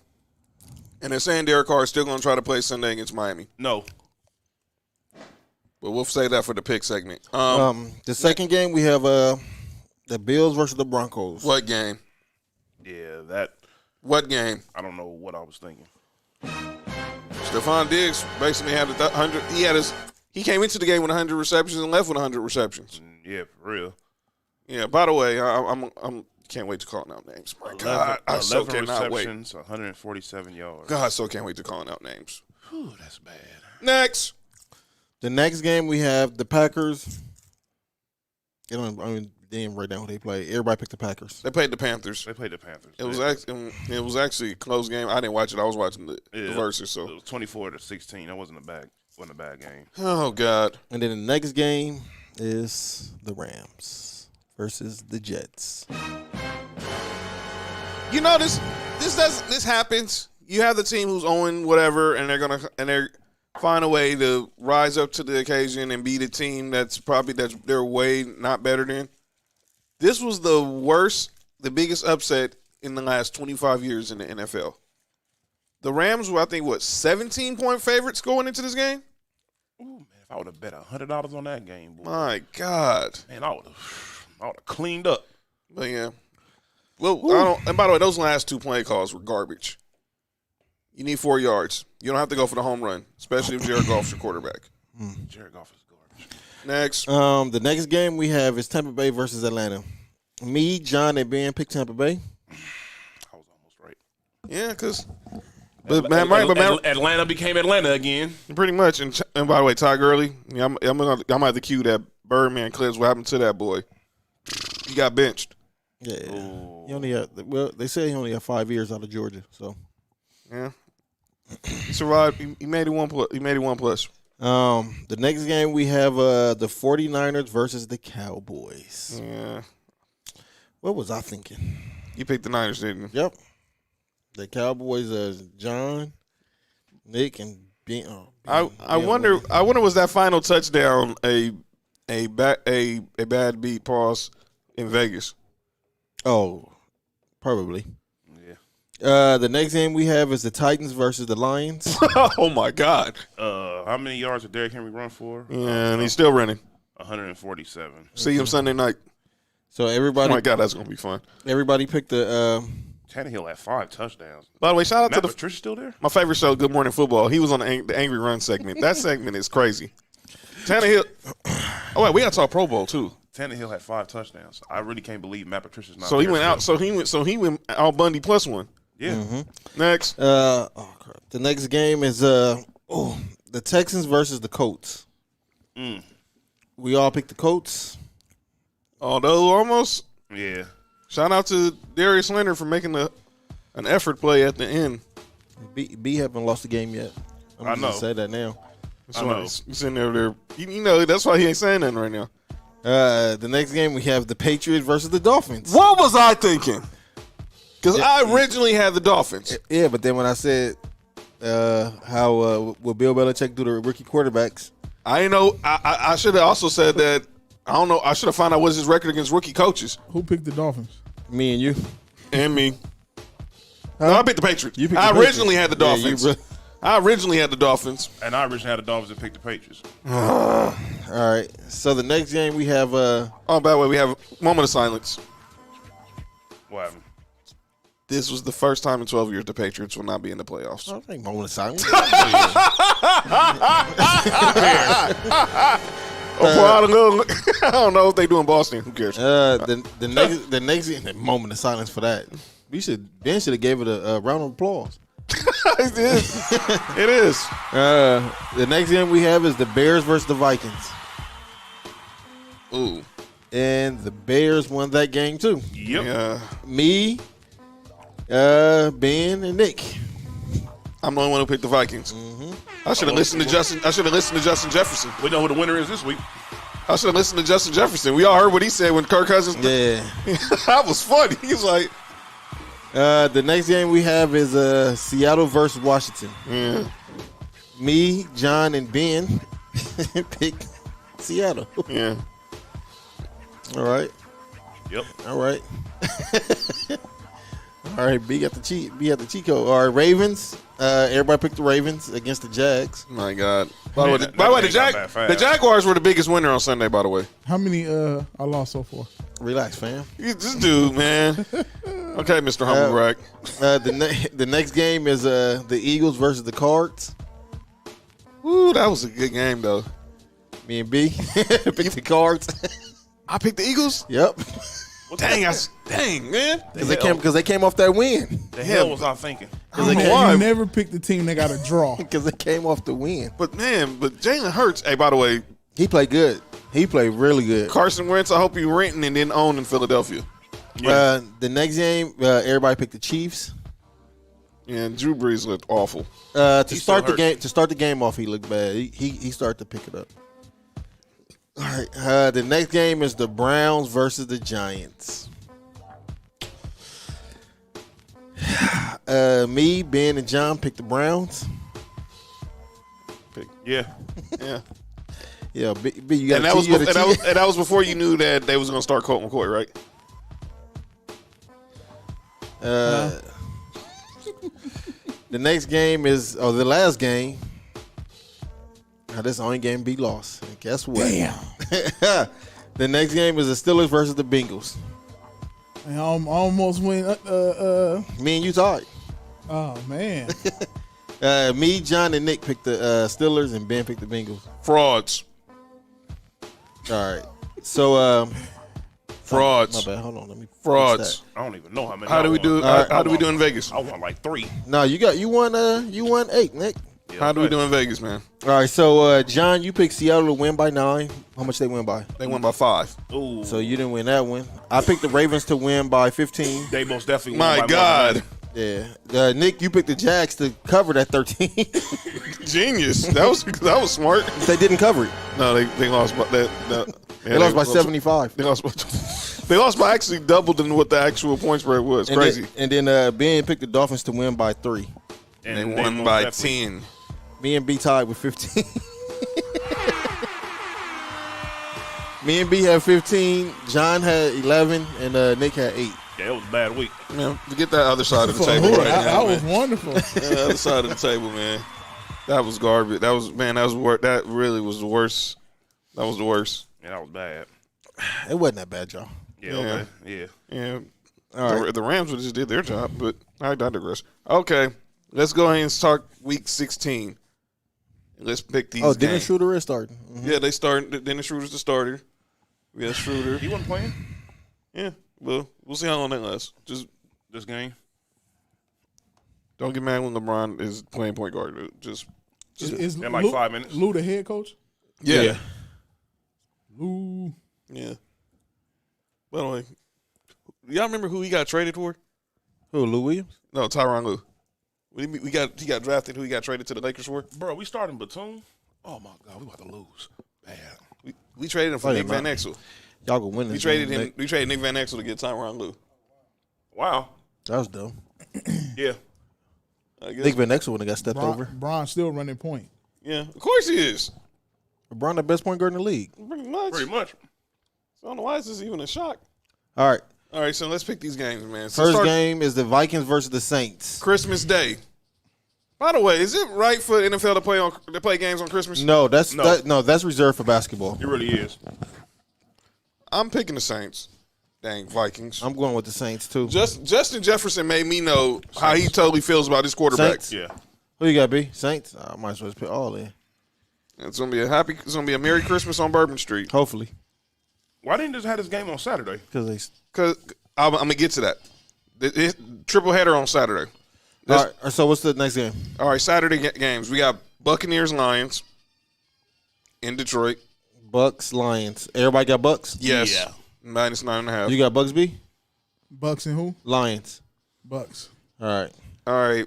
and they're saying Derek Carr is still going to try to play Sunday against Miami. No, But we'll say that for the pick segment. The second game we have the Bills versus the Broncos. What game? yeah, What game? I don't know what I was thinking. Stephon Diggs basically had 100. He came into the game with 100 receptions and left with 100 receptions. Yeah, for real. Yeah. By the way, I'm can't wait to call out names. My God, I so 11 cannot wait. receptions, 147 yards. God, I so can't wait to call out names. Whew, that's bad. Next. The next game we have the Packers. They didn't write down who they play. Everybody picked the Packers. They played the Panthers. They played the Panthers. It was actually a close game. I didn't watch it. I was watching the versus. So it was 24-16. That wasn't a bad game. oh God. And then the next game is the Rams versus the Jets. You know this happens. You have the team who's owing whatever, and they're find a way to rise up to the occasion and beat a team that's they're way not better than. This was the biggest upset in the last 25 years in the NFL. The Rams were, I think, 17-point favorites going into this game? Ooh, man, if I would have bet $100 on that game, boy. My God. Man, I would have cleaned up. But yeah. Well, and by the way, those last two play calls were garbage. You need 4 yards. You don't have to go for the home run, especially if Jared Goff's your quarterback. Jared Goff is garbage. Next. The next game we have is Tampa Bay versus Atlanta. Me, John, and Ben picked Tampa Bay. I was almost right. Yeah, because Atlanta became Atlanta again. pretty much. And by the way, Ty Gurley, yeah, I'm gonna have to cue that Birdman clips. What happened to that boy? He got benched. Yeah. He only had, they say he only had 5 years out of Georgia, so. Yeah. He survived. He made it one plus. He made it 1+. The next game we have the 49ers versus the Cowboys. Yeah. What was I thinking? You picked the Niners, didn't you? Yep. The Cowboys, John, Nick, and Ben. I wonder was that final touchdown a bad beat pause in Vegas? Oh, probably. Yeah. The next game we have is the Titans versus the Lions. Oh my God! How many yards did Derrick Henry run for? Yeah, and he's still running. 147. See him Sunday night. So Oh everybody, my God, that's gonna be fun. everybody picked the. Tannehill had 5 touchdowns. By the way, shout out Matt to Patricia still there? my favorite show, Good Morning Football. He was on the Angry Run segment. That segment is crazy. Tannehill. Oh wait, we got to talk Pro Bowl too. Tannehill had 5 touchdowns. I really can't believe Matt Patricia's not So he there went out. still. So he went. Al Bundy +1. Yeah. Next. Crap. The next game is the Texans versus the Colts. We all picked the Colts. Although almost. Yeah. Shout out to Darius Leonard for making an effort play at the end. B haven't lost the game yet. I'm I just know. gonna say that now. That's I why know. he's sitting there. You know, that's why he ain't saying nothing right now. The next game we have the Patriots versus the Dolphins. What was I thinking? Because I originally had the Dolphins. Yeah, but then when I said how will Bill Belichick do the rookie quarterbacks? I ain't know. I should have also said that. I don't know. I should have found out what's his record against rookie coaches. Who picked the Dolphins? Me and you. And me. No, I picked the Patriots. You picked I the originally Patriots. had the Yeah, Dolphins. I originally had the Dolphins. And I originally had the Dolphins and picked the Patriots. All right. So the next game we have Oh, by the way, we have a moment of silence. What happened? This was the first time in 12 years the Patriots will not be in the playoffs. I think moment of silence. I don't know if they do in Boston. Who cares? The next moment of silence for that. Ben should have gave it a round of applause. It is. It is. The next game we have is the Bears versus the Vikings, Ooh. and the Bears won that game too. Yep. Yeah. Me, Ben, and Nick. I'm the only one who picked the Vikings. I should have listened to Justin. I should have listened to Justin Jefferson. We know who the winner is this week. I should have listened to Justin Jefferson. We all heard what he said when Kirk Cousins. Yeah. That was funny. He was like, The next game we have is Seattle versus Washington. yeah, Me, John, and Ben picked Seattle. yeah. All right. Yep. All right. All right, B got the cheat. B got the cheat code. All right, Ravens. Everybody picked the Ravens against the Jags. My God. By the way, that by the way, ain't got that fast. the Jaguars were the biggest winner on Sunday. By the way, How many I lost so far? Relax, fam. this dude, man. Okay, Mr. Humblebrag. The next game is the Eagles versus the Cards. Ooh, that was a good game though. Me and B picked the Cards. I picked the Eagles. Yep. Dang, dang, man. Because they came off that win. The hell was I thinking? I don't know Man, why. you never pick the team that got a draw. Because they came off the win. But Jalen Hurts. Hey, by the way, He played good. He played really good. Carson Wentz. I hope you renting and then own in Philadelphia. The next game, everybody picked the Chiefs. And Drew Brees looked awful. To He's start still the hurt. game, off, he looked bad. He started to pick it up. All right. The next game is the Browns versus the Giants. Me, Ben, and John picked the Browns. Yeah. Yeah. Yeah, B, you got And that was before you knew that they was going to start Colt McCoy, right? The next game is the last game. Now, this is the only game B lost. And guess what? Damn. The next game is the Steelers versus the Bengals. I almost went. Me and you tied. Oh man. Me, John, and Nick picked the Steelers, and Ben picked the Bengals. Frauds. All right. So, Frauds. my bad. Hold on. Let me fix Frauds. I don't even know how many. How do I we do? won. How do we do in Vegas? I won like 3. that. No, you won 8, Nick. Yeah, How do we but do in Vegas, man? All right. So, John, you picked Seattle to win by 9. How much they win by? They won by 5. Ooh, So you didn't win that one. I picked the Ravens to win by 15. they most definitely My won by more than God. that. Yeah. Nick, you picked the Jags to cover that 13. Genius. That was smart. They didn't cover it. No, they lost by that. They lost by 75. They lost by actually double than what the actual point spread was. And Crazy. Then Ben picked the Dolphins to win by 3. And they And won most by definitely- 10. Me and B tied with 15. Me and B had 15. John had 11, and Nick had 8. Yeah, it was a bad week. Man, forget that other side of the For table who? right I now, was man. wonderful. The other side of the table, man. That was garbage. That really was the worst. That was the worst. Yeah, that was bad. It wasn't that bad, y'all. Yeah, Yeah. okay. Yeah. Yeah. All right. The Rams just did their job, but I digress. Okay, let's go ahead and start week 16. Let's pick these Dennis games. Schroeder is starting. Yeah, they started. Dennis Schroeder's the starter. We got Schroeder. He wasn't playing Yeah, well, we'll see how long that lasts. Just this game. Don't get mad when LeBron is playing point guard. Just Is in like Lou, 5 minutes. Lou the head coach? yeah. Lou. Yeah. By the way, y'all remember who he got traded for? Who, Lou Williams? No, Tyronn Lue. He got drafted. Who he got traded to the Lakers for? Bro, we starting Batum. Oh my God, we about to lose. Bad. We traded him for Oh, yeah, Nick Van man. Exel. Y'all gonna win this. We traded game, him. Nick. We traded Nick Van Exel to get Tyronn Lue. Wow. That was dumb. Yeah. I guess. Nick Van Exel would have got stepped over. Bron still running point. Yeah, of course he is. LeBron, the best point guard in the league. Pretty much. Pretty much. So I don't know why this is even a shock. All right. All right, so let's pick these games, man. So First start game is the Vikings versus the Saints. Christmas Day. By the way, is it right for the NFL to play games on Christmas? No, that's No. that's reserved for basketball. It really is. I'm picking the Saints. Dang, Vikings. I'm going with the Saints too. Justin Jefferson made me know how he totally feels about his quarterback. Saints? Yeah. Who you got, B? Saints? I might as well just put all in. It's gonna be a Merry Christmas on Bourbon Street. Hopefully, Why didn't they just have this game on Saturday? because they. Cause I'm gonna get to that. Triple header on Saturday. All right. So what's the next game? All right, Saturday games. We got Buccaneers Lions in Detroit. Bucks Lions. Everybody got Bucks. Yes. Yeah. -9.5. You got Bucks, B? Bucks and who? Lions. Bucks. All right. All right.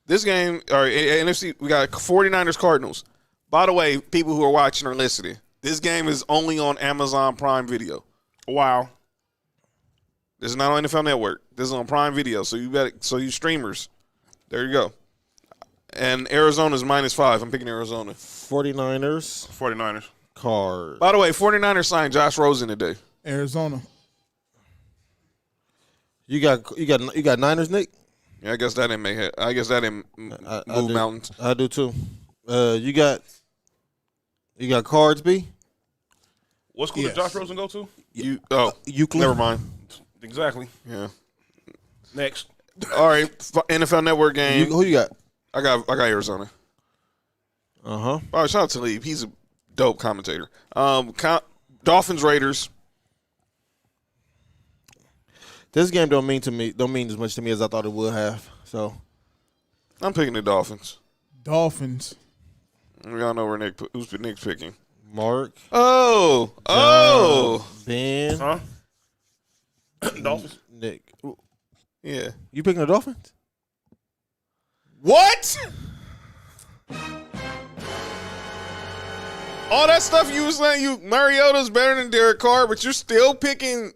This game, all right, NFC, we got 49ers Cardinals. By the way, people who are watching or listening, this game is only on Amazon Prime Video. Wow. This is not on NFL Network. This is on Prime Video. So you streamers, there you go. And Arizona's -5. I'm picking Arizona. 49ers. 49ers. Card. By the way, 49ers signed Josh Rosen today. Arizona. You got Niners, Nick? Yeah, I guess that didn't make it. I guess that didn't I move do. mountains. I do too. You got Cards, B? What school Yes. did Josh Rosen go to? Euclid. Never mind. Exactly. Yeah. Next. All right, NFL Network game. Who you got? I got Arizona. Uh-huh. Oh, shout out to Lee. He's a dope commentator. Dolphins Raiders. This game don't mean as much to me as I thought it would have. So I'm picking the Dolphins. Dolphins. We all know where who's Nick's picking. Mark, Oh, Ben, Huh? Dolphins. Nick. yeah. You picking the Dolphins? What? All that stuff you was saying, Mariota's better than Derek Carr, but you're still picking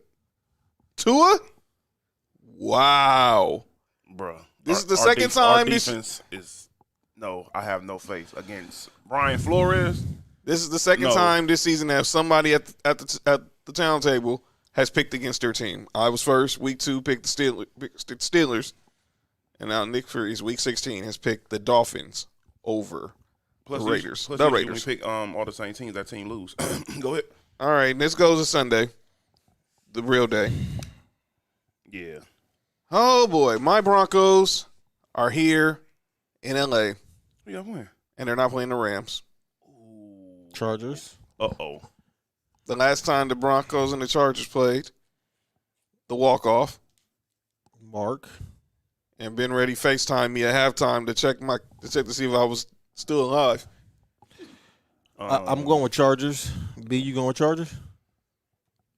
Tua? Wow. Bro. This is the second time Our this- defense is no, I have no faith against Brian Flores. This is the second No. time this season that somebody at the town table has picked against their team. I was first. Week 2 picked the Steelers. And now Nick Fury's week 16 has picked the Dolphins over the Raiders. Plus The usually Raiders. When we pick all the same teams, that team lose. Go ahead. All right, this goes to Sunday, the real day. Yeah. Oh, boy. My Broncos are here in L.A., Who y'all playing? and they're not playing the Rams. Chargers. Uh-oh. The last time the Broncos and the Chargers played, the walk-off, Mark. and Ben Ready FaceTime me at halftime to check to see if I was still alive. I'm going with Chargers. B, you going with Chargers?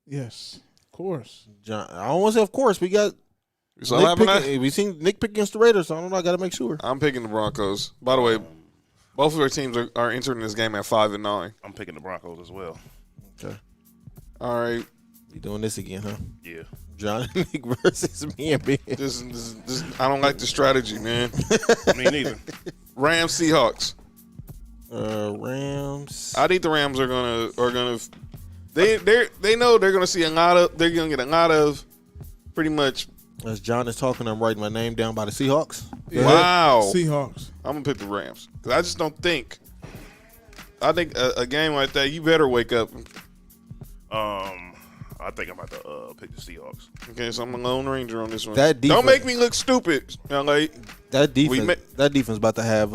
Yes. Of course. John, I don't want to say of course. We got So Nick picking, we seen Nick pick against the Raiders, so I don't know. I got to make sure. I'm picking the Broncos. By the way, both of their teams are entering this game at 5-9. I'm picking the Broncos as well. Okay. All right. You doing this again, huh? Yeah. John and Nick versus me and Ben. This I don't like the strategy, man. Me neither. Rams Seahawks. Rams. I think the Rams are gonna they know they're gonna see they're gonna get a lot of pretty much. As John is talking, I'm writing my name down by the Seahawks. Yeah. Wow. Seahawks. I'm gonna pick the Rams because I just don't think. I think a game like that, you better wake up. I think I'm about to pick the Seahawks. Okay, so I'm a Lone Ranger on this one. That defense- Don't make me look stupid, LA. That defense about to have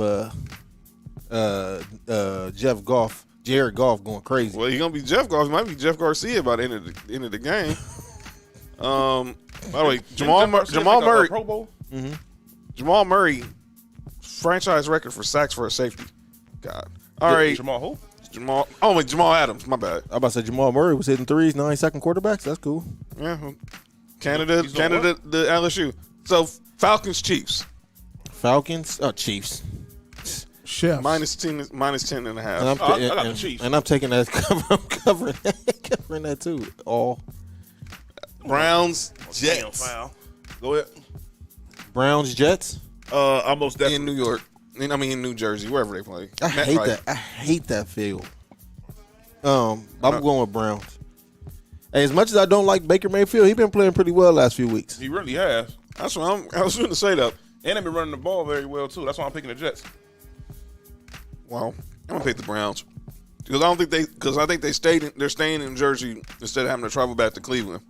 Jared Goff going crazy. Well, he's gonna be Jeff Garcia. He might be Jeff Garcia by the end of the game. By the way, Jamal Didn't Jeff Garcia Murray. make a Pro Bowl? Jamal Murray, franchise record for sacks for a safety. God. All right. Jamal who? Jamal Adams. My bad. I about to say Jamal Murray was hitting threes, 9-second quarterbacks. That's cool. Yeah. Canada, He's on what? the LSU. So Falcons, Chiefs. Chiefs. Chefs. Minus 10 and a half. And I'm, I got the Chiefs. And I'm taking that cover. I'm covering that too. All Browns, Damn Jets. foul. Go ahead. Browns, Jets. Almost definitely. In New York. I mean, in New Jersey, wherever they play. I hate that. I hate that field. I'm going with Browns. Hey, as much as I don't like Baker Mayfield, he's been playing pretty well last few weeks. He really has. That's what I was going to say that. And they've been running the ball very well too. That's why I'm picking the Jets. Well, I'm gonna pick the Browns because I think they're staying in Jersey instead of having to travel back to Cleveland.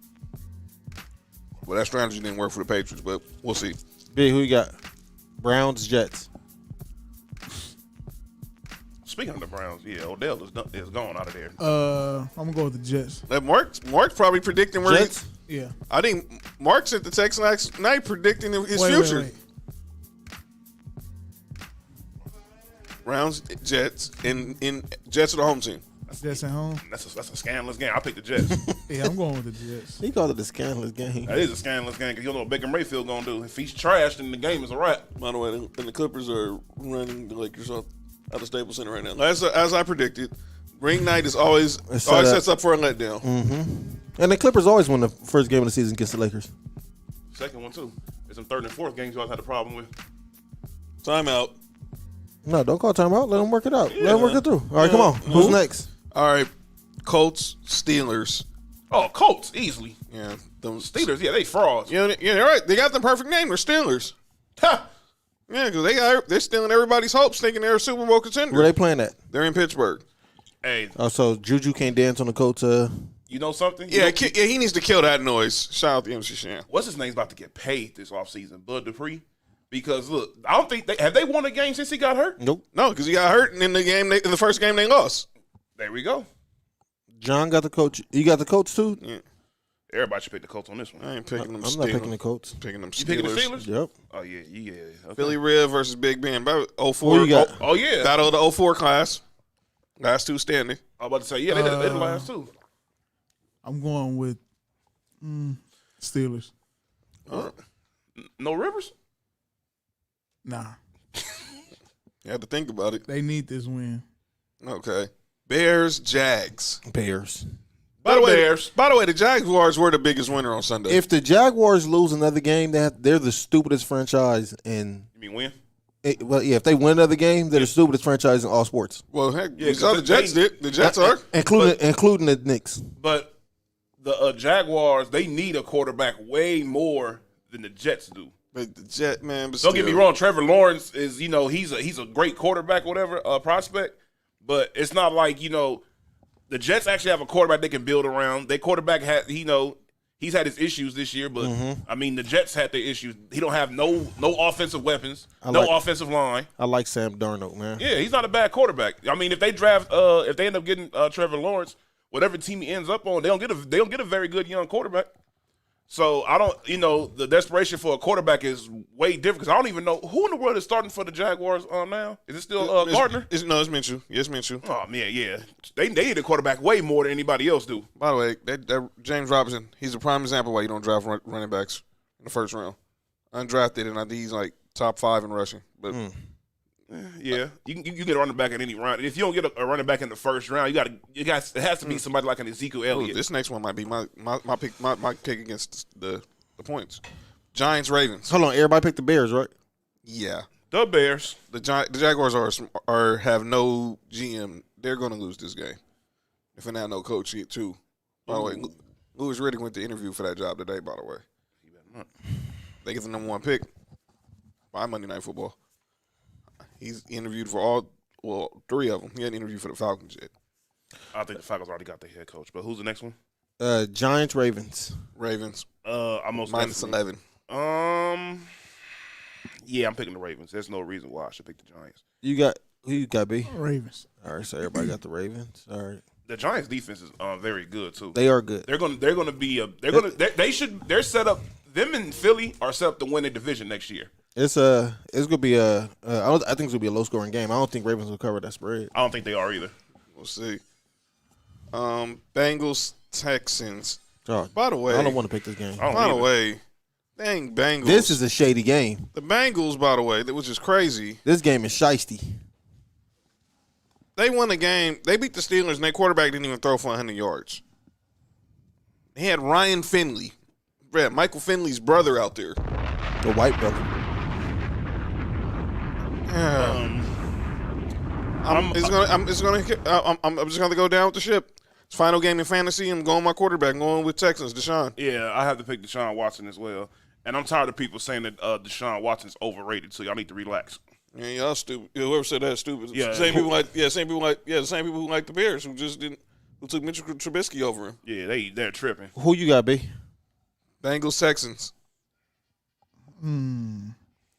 Well, that strategy didn't work for the Patriots, but we'll see. Big, who you got? Browns, Jets. Speaking of the Browns, yeah, Odell is gone out of there. I'm gonna go with the Jets. Mark's probably predicting where Jets. Yeah. I think Mark's at the text last night predicting his Wait, future. wait. Browns, Jets, and Jets are the home team. Jets at home. That's a scandalous game. I picked the Jets. Yeah, I'm going with the Jets. He called it a scandalous game. That is a scandalous game because you don't know what Baker Mayfield gonna do. If he's trashed, then the game is a wrap. By the way, and the Clippers are running the Lakers out of Staples Center right now. As I predicted, ring night is always sets up for a letdown. And the Clippers always win the first game of the season against the Lakers. Second one too. It's some third and fourth games you always had a problem with. Timeout. No, don't call timeout. Let them work it out. Let them work it through. All right, come on. Who's next? All right, Colts, Steelers. Oh, Colts easily. Yeah, those Steelers, yeah, they frauds. Yeah, they're right. They got the perfect name. They're Steelers. Ha! Yeah, because they're stealing everybody's hopes, thinking they're a Super Bowl contender. Where they playing at? They're in Pittsburgh. Hey, Oh, so Juju can't dance on the Colts. you know something? Yeah, he needs to kill that noise. Shout out to MC Shan. What's his name's about to get paid this offseason? Bud Dupree? Because look, I don't think have they won a game since he got hurt? Nope. No, because he got hurt, and in the first game they lost. There we go. John got the coach. You got the Colts too? Yeah, Everybody should pick the Colts on this one. I ain't picking them. I'm not picking the Colts. Picking them. You picking the Steelers? Yep. Oh yeah. Okay. Philly Red versus Big Ben. About 04. Who you got? Oh yeah. Battle of the 04 class. Last two standing. I was about to say yeah. They the last two. I'm going with Steelers. No Rivers. Nah, You have to think about it. they need this win. Okay. Bears, Jags. Bears. By the Bears. way, the Jaguars were the biggest winner on Sunday. If the Jaguars lose another game, they're the stupidest franchise in. You mean win? If they win another game, they're the stupidest franchise in all sports, well, heck, Yeah, you saw the Jets did. The Jets are. including the Knicks. But the Jaguars, they need a quarterback way more than the Jets do. But the Jet, man. But Don't get me still. wrong. Trevor Lawrence is, he's a great quarterback, whatever, prospect. But it's not like, the Jets actually have a quarterback they can build around. Their quarterback he's had his issues this year, but I mean the Jets had their issues. He don't have no offensive weapons, offensive line. I like Sam Darnold, man. Yeah, he's not a bad quarterback. I mean, if they end up getting Trevor Lawrence, whatever team he ends up on, they don't get a very good young quarterback. So I don't, the desperation for a quarterback is way different because I don't even know who in the world is starting for the Jaguars now. Is it still Gardner? It's Minshew. Yes, Minshew. Oh man, yeah. They need a quarterback way more than anybody else do. By the way, that James Robinson, he's a prime example why you don't draft running backs in the first round. Undrafted, and I think he's like top 5 in rushing. But Yeah, you get a running back in any round. If you don't get a running back in the first round, it has to be somebody like an Ezekiel Elliott. this next one might be my pick against the points. Giants Ravens. Hold on, everybody picked the Bears, right? Yeah, The Bears. the Jaguars have no GM. They're going to lose this game. If they have no coach yet too. By the way, Louis Riddick went to interview for that job today. By the way, they get the number 1 pick by Monday Night Football. He's interviewed for 3 of them. He hadn't interviewed for the Falcons yet. I think the Falcons already got their head coach. But who's the next one? Giants, Ravens. Ravens Almost minus 11. Yeah, I'm picking the Ravens. There's no reason why I should pick the Giants. Who you got, B? Ravens. All right, so everybody got the Ravens. All right, The Giants' defense is very good too. they are good. They're gonna be they're set up. Them and Philly are set up to win the division next year. It's gonna be I think it's gonna be a low scoring game. I don't think Ravens will cover that spread. I don't think they are either. We'll see. Bengals, Texans. Oh, By the way, I don't want to pick this game. I don't by the either. way, dang Bengals. This is a shady game. the Bengals, by the way, which is crazy. This game is shiesty. They won the game. They beat the Steelers, and their quarterback didn't even throw for 100 yards. They had Ryan Finley, Michael Finley's brother, out there. The white brother. I'm just gonna go down with the ship. It's final game in fantasy. I'm going my quarterback. I'm going with Texans, Deshaun. Yeah, I have to pick Deshaun Watson as well. And I'm tired of people saying that Deshaun Watson's overrated, so y'all need to relax. Yeah, y'all stupid. Whoever said that is stupid. Yeah. Same people who like the Bears who took Mitchell Trubisky over him. Yeah, they're tripping. Who you got, B? Bengals, Texans.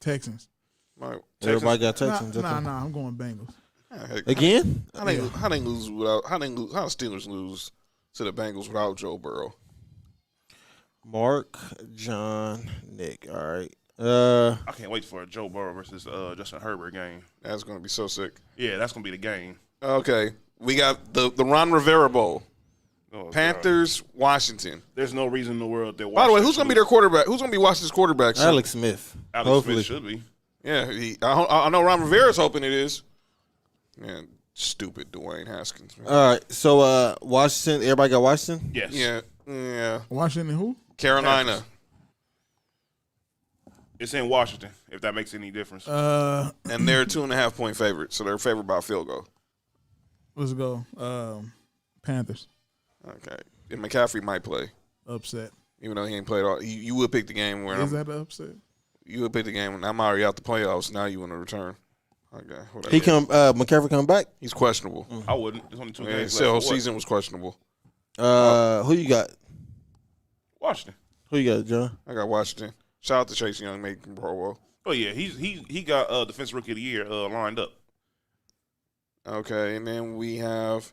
Texans. Right. Everybody got Texans. Nah, Okay. I'm going Bengals. Heck, Again? How the Steelers lose to the Bengals without Joe Burrow? Mark, John, Nick. All right. I can't wait for a Joe Burrow versus Justin Herbert game. That's going to be so sick. Yeah, that's going to be the game. Okay, we got the Ron Rivera Bowl. Oh, God. Panthers, Washington. There's no reason in the world that By the way, Washington who's going to be their quarterback? Who's going to be Washington's quarterback? soon? Alex Smith. Alex Hopefully. Smith should be. Yeah, I know Ron Rivera's hoping it is. Man, stupid Dwayne Haskins. Man. All right. So Washington. Everybody got Washington. Yes. Yeah. Washington who? Carolina. It's in Washington, if that makes any difference. And they're 2.5 point favorites, so they're favored by a field goal. Let's go. Panthers. Okay. And McCaffrey might play, Upset. even though he ain't played all. You would pick the game where Is that an upset? you would pick the game when I'm already out the playoffs. Now you want to return. Okay, whatever. He come. McCaffrey come back. He's questionable. I wouldn't. There's only 2 Yeah, games the whole left. What? season was questionable. Who you got? Washington. Who you got, John? I got Washington. Shout out to Chase Young making Pro Bowl. Oh yeah, he got Defensive Rookie of the Year lined up. Okay, and then we have.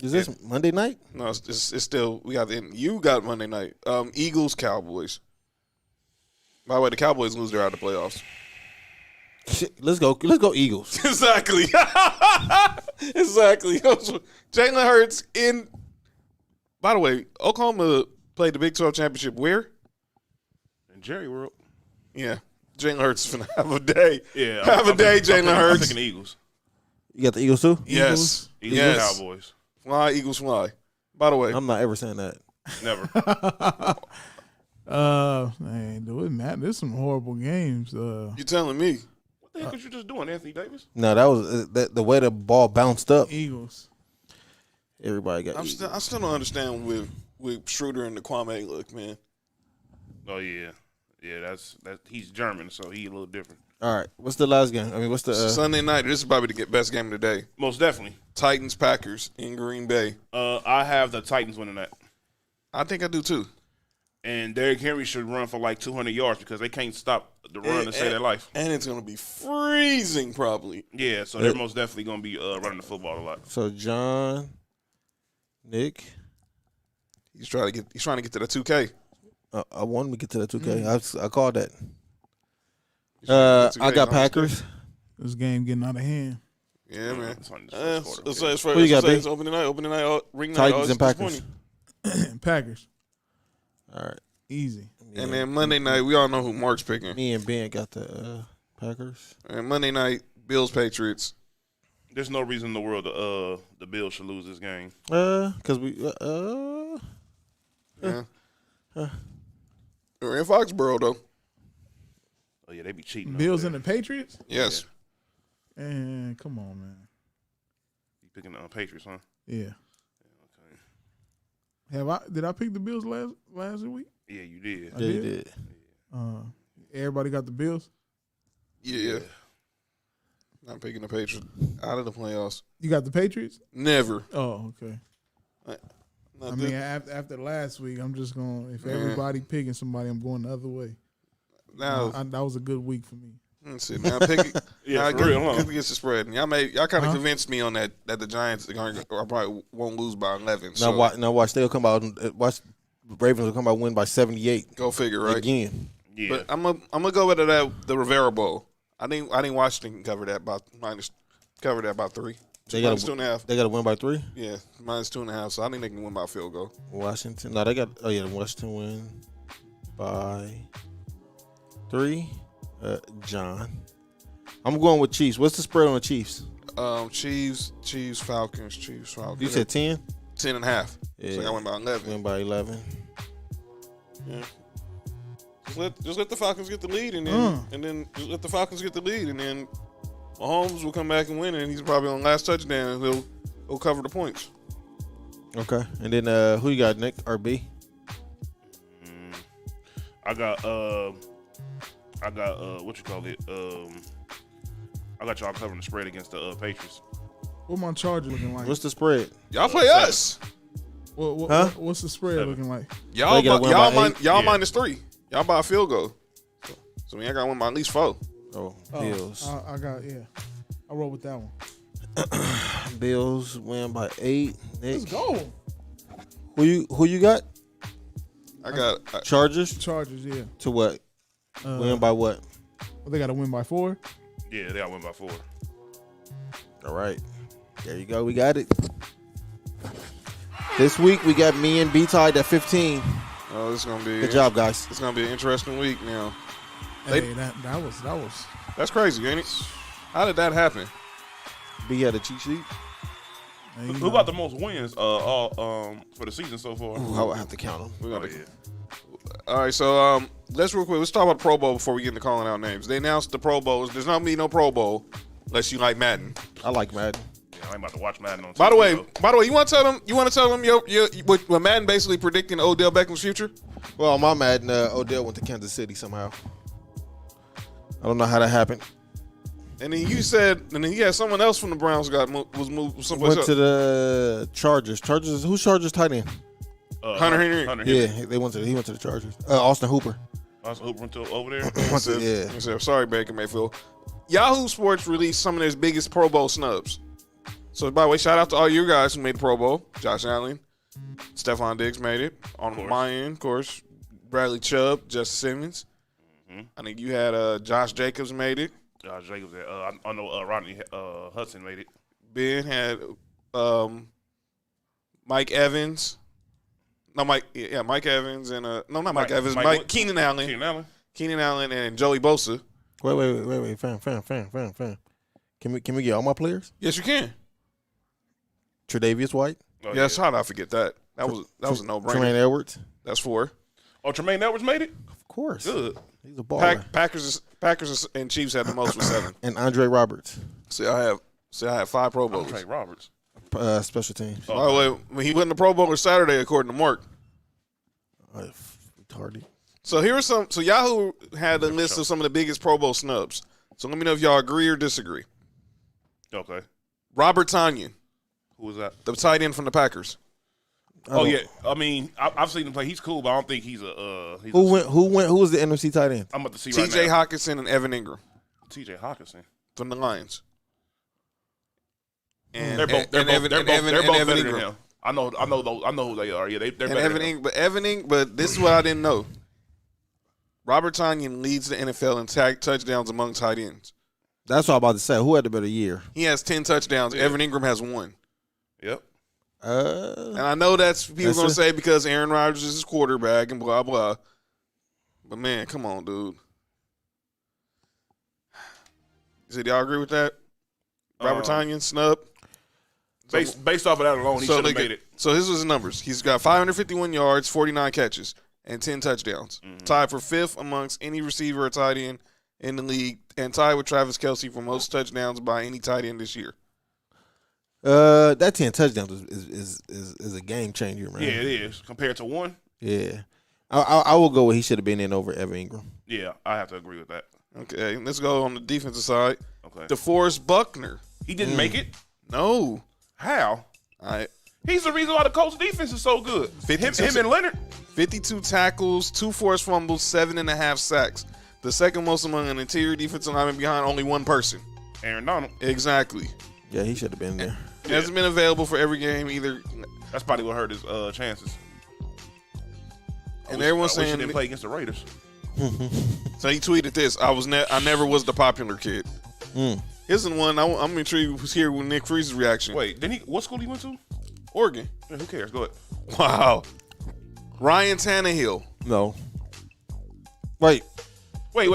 Is this Monday night? No, it's still we got you got Monday night. Eagles, Cowboys. By the way, the Cowboys lose, they're out of the playoffs. Shit, let's go. Let's go Eagles. Exactly. Exactly. Jalen Hurts in. By the way, Oklahoma played the Big 12 championship where? And Jerry World. Yeah. Jalen Hurts is finna have a day. Yeah. Have a day, I'm Jalen Hurts. picking the Eagles. You got the Eagles too? Yes. Eagles Yes. and Cowboys. Fly, Eagles fly. By the way, I'm not ever saying that. Never. Man, do it matter? There's some horrible games. you telling me. What the heck was you just doing, Anthony Davis? No, that was the way the ball bounced up. Eagles. Everybody got I Eagles. still don't understand with Schroeder and the Kwame look, man. Oh yeah, yeah. That's he's German, so he a little different. All right. What's the last game? I mean, what's the Sunday night, this is probably the best game of the day. Most definitely. Titans, Packers in Green Bay. I have the Titans winning that, I think I do too. and Derrick Henry should run for like 200 yards because they can't stop the run to save their life. And it's going to be freezing probably. Yeah, so they're most definitely gonna be running the football a lot. So John, Nick. He's trying to get to the 2K. I wanted to get to the 2K. I called that. He's trying to get to 2K, I got I'm Packers. This game getting out of hand. Yeah, man. It's on this first quarter. It's Who you got, B? opening night, ring night. Titans and Packers. Packers. All right. Easy. And then Monday night, we all know who Mark's picking. Me and Ben got the Packers. And Monday night, Bills, Patriots. There's no reason in the world the Bills should lose this game. Cause we Yeah. We're in Foxborough, though. Oh yeah, they be cheating. Bills over and the Patriots? Yes. And come on, man. You picking the Patriots, huh? Yeah. Okay. Did I pick the Bills last week? Yeah, you did. I Yeah, you did. did. Everybody got the Bills? Yeah. I'm picking the Patriots out of the playoffs. You got the Patriots? Never. Oh, okay. Not I this- mean, after last week, I'm just going. If Man. everybody picking somebody, I'm going the other way. now, That was a good week for me. let's see. Now, pick it. Yeah, now, for real, huh? Good against the spread. And y'all kind of Huh? convinced me on that the Giants probably won't lose by 11. So Now watch. They'll come out. Watch. Ravens will come out and win by 78 go figure, right? again. Yeah. But I'm gonna go with the Rivera Bowl. I think Washington cover that about about 3. They minus got 2.5. They got to win by 3. Yeah, minus 2.5. So I think they can win by field goal. Washington. No, they got. Oh yeah, Washington win by 3. John. I'm going with Chiefs. What's the spread on the Chiefs? Chiefs, Falcons. You said 10. 10.5. Yeah. So I win by 11. Win by 11. Yeah. Just let the Falcons get the lead, and then just let the Falcons get the lead, and then Mahomes will come back and win, and he's probably on last touchdown, and he'll cover the points. Okay. And then who you got, Nick? RB? I got what you call it? I got y'all covering the spread against the Patriots. What my Chargers looking like? What's the spread? Y'all play us. What's the spread 7. looking like? Y'all gotta win by 8? y'all Yeah. minus 3. Y'all by a field goal. So we ain't got to win by at least 4. Oh, Bills. I got I roll with that one. Bills win by 8. Nick. Let's go. Who you got? I got Chargers Chargers, yeah. to what? Win by what? They got to win by 4. Yeah, they got win by 4. All right. There you go. We got it. This week we got me and B tied at 15. oh, this is gonna be Good job, guys. It's gonna be an interesting week now. Hey, that was. That's crazy, ain't it? How did that happen? B had a cheat sheet. Hey, Who got the most wins for the season so far? I would have to count them. We're Oh, gonna, yeah. All right, so let's real quick. Let's talk about the Pro Bowl before we get into calling out names. They announced the Pro Bowls. There's not gonna be no Pro Bowl unless you like Madden. I like Madden. Yeah, I ain't about to watch Madden on By the TV, way, you want to tell them what Madden basically predicting Odell Beckham's future? Well, my Madden, Odell went to Kansas City somehow. I don't know how that happened. And then you had someone else from the Browns was moved someplace Went else. to the Chargers. Who's Chargers tight end? Hunter Henry. Yeah, he went to the Chargers. Austin Hooper. Austin Hooper went to over there. Yeah. He said, sorry, Baker Mayfield. Yahoo Sports released some of their biggest Pro Bowl snubs. So, by the way, shout out to all you guys who made the Pro Bowl. Josh Allen, Stephon Diggs made it. On my end, of course, Bradley Chubb, Justin Simmons. I think you had Josh Jacobs made it. Josh Jacobs. I know Rodney Hudson made it. Ben had Mike Evans. Mike Evans and Mike Evans. Keenan Allen. Keenan Allen and Joey Bosa. Wait, fam. Can we get all my players? Yes, you can. Tre'Davious White, Oh, Yes, how did I forget that? That was a no-brainer. Tremaine Edwards, That's 4. Oh, Tremaine Edwards made it? of course. Good. He's a baller. Packers and Chiefs had the most with 7. And Andre Roberts, See, I have 5 Pro Bowls. Trey Roberts. special teams. By the way, when he went to Pro Bowler Saturday, according to Mark. Retarded. So here are some. So Yahoo had a list of some of the biggest Pro Bowl snubs. So let me know if y'all agree or disagree. Okay. Robert Tonyan, Who was that? the tight end from the Packers. Oh yeah. I mean, I've seen him play. He's cool, but I don't think he's a. Who was the NFC tight end? I'm about to see right T.J. now. Hockenson and Evan Ingram T.J. Hawkinson. from the Lions. And They're both Evan better than Ingram. him. I know who they are. Yeah, they're better Evan than him. Ingram, but this is what I didn't know. Robert Tonyan leads the NFL in touchdowns among tight ends. That's what I'm about to say. Who had the better year? He has 10 touchdowns. Yeah. Evan Ingram has 1. Yep. And I know that's people That's going to it. say because Aaron Rodgers is his quarterback and blah, blah. But, man, come on, dude. So, do y'all agree with that? Robert Tonyan, snub? Based off of that alone, he should have made it. So, his was his numbers. He's got 551 yards, 49 catches, and 10 touchdowns. Tied for 5th amongst any receiver or tight end in the league, and tied with Travis Kelce for most touchdowns by any tight end this year. That 10 touchdowns is a game changer, man. Yeah, it is compared to 1. Yeah. I will go where he should have been in over Evan Ingram. Yeah, I have to agree with that. Okay, let's go on the defensive side. Okay. DeForest Buckner. He didn't make it. No. How? All right. He's the reason why the Colts defense is so good. Him and Leonard. 52 tackles, 2 forced fumbles, 7.5 sacks. The second most among an interior defensive lineman behind only one person. Aaron Donald. Exactly. Yeah, he should have been there. He hasn't been available for every game either. That's probably what hurt his chances. And everyone's I wish he saying didn't play against the Raiders. So he tweeted this: I never was the popular kid." Here's the one I'm intrigued to hear with Nick Freeze's reaction. Wait, what school he went to? Oregon. Yeah, who cares? Go ahead. Wow. Ryan Tannehill. No. Wait. Wait.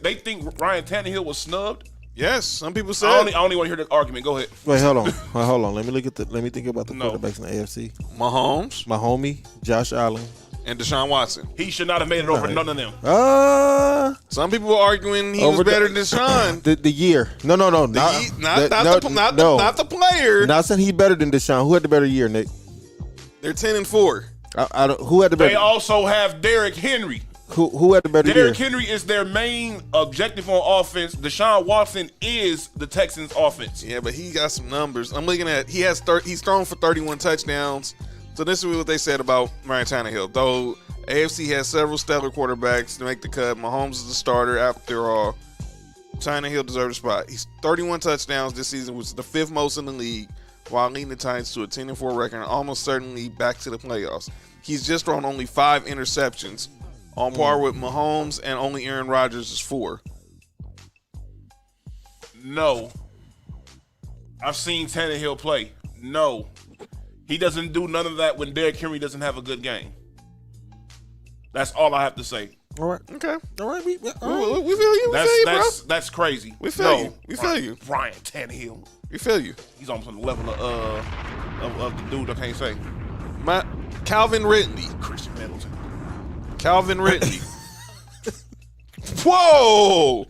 They think Ryan Tannehill was snubbed? Yes, some people said. I only want to hear the argument. Go ahead. Wait, hold on. Let me think about the No. quarterbacks in the AFC. Mahomes My homie, Josh Allen. and Deshaun Watson. He should not have made it over none of them. Some people were arguing he was Over better than Deshaun. The year. No. Not the player. Not saying he's better than Deshaun. Who had the better year, Nick? They're 10-4. I don't. Who had the better? They also have Derrick Henry. Who had the better year? Derrick Henry is their main objective on offense. Deshaun Watson is the Texans' offense. Yeah, but he got some numbers. I'm looking at he's thrown for 31 touchdowns. So this is what they said about Ryan Tannehill. Though AFC has several stellar quarterbacks to make the cut, Mahomes is the starter after all. Tannehill deserves a spot. He's 31 touchdowns this season, which is the 5th most in the league, while leading the Titans to a 10-4 record and almost certainly back to the playoffs. He's just thrown only 5 interceptions, on par with Mahomes, and only Aaron Rodgers is 4. No. I've seen Tannehill play. No. He doesn't do none of that when Derrick Henry doesn't have a good game. That's all I have to say. All right. Okay. All right. We We feel you. We feel you, bro. That's crazy. We feel you. We feel you. Ryan Tannehill. We feel you. He's almost on the level of the dude I can't say. Calvin Ridley. Christian Middleton. Calvin Ridley. Whoa!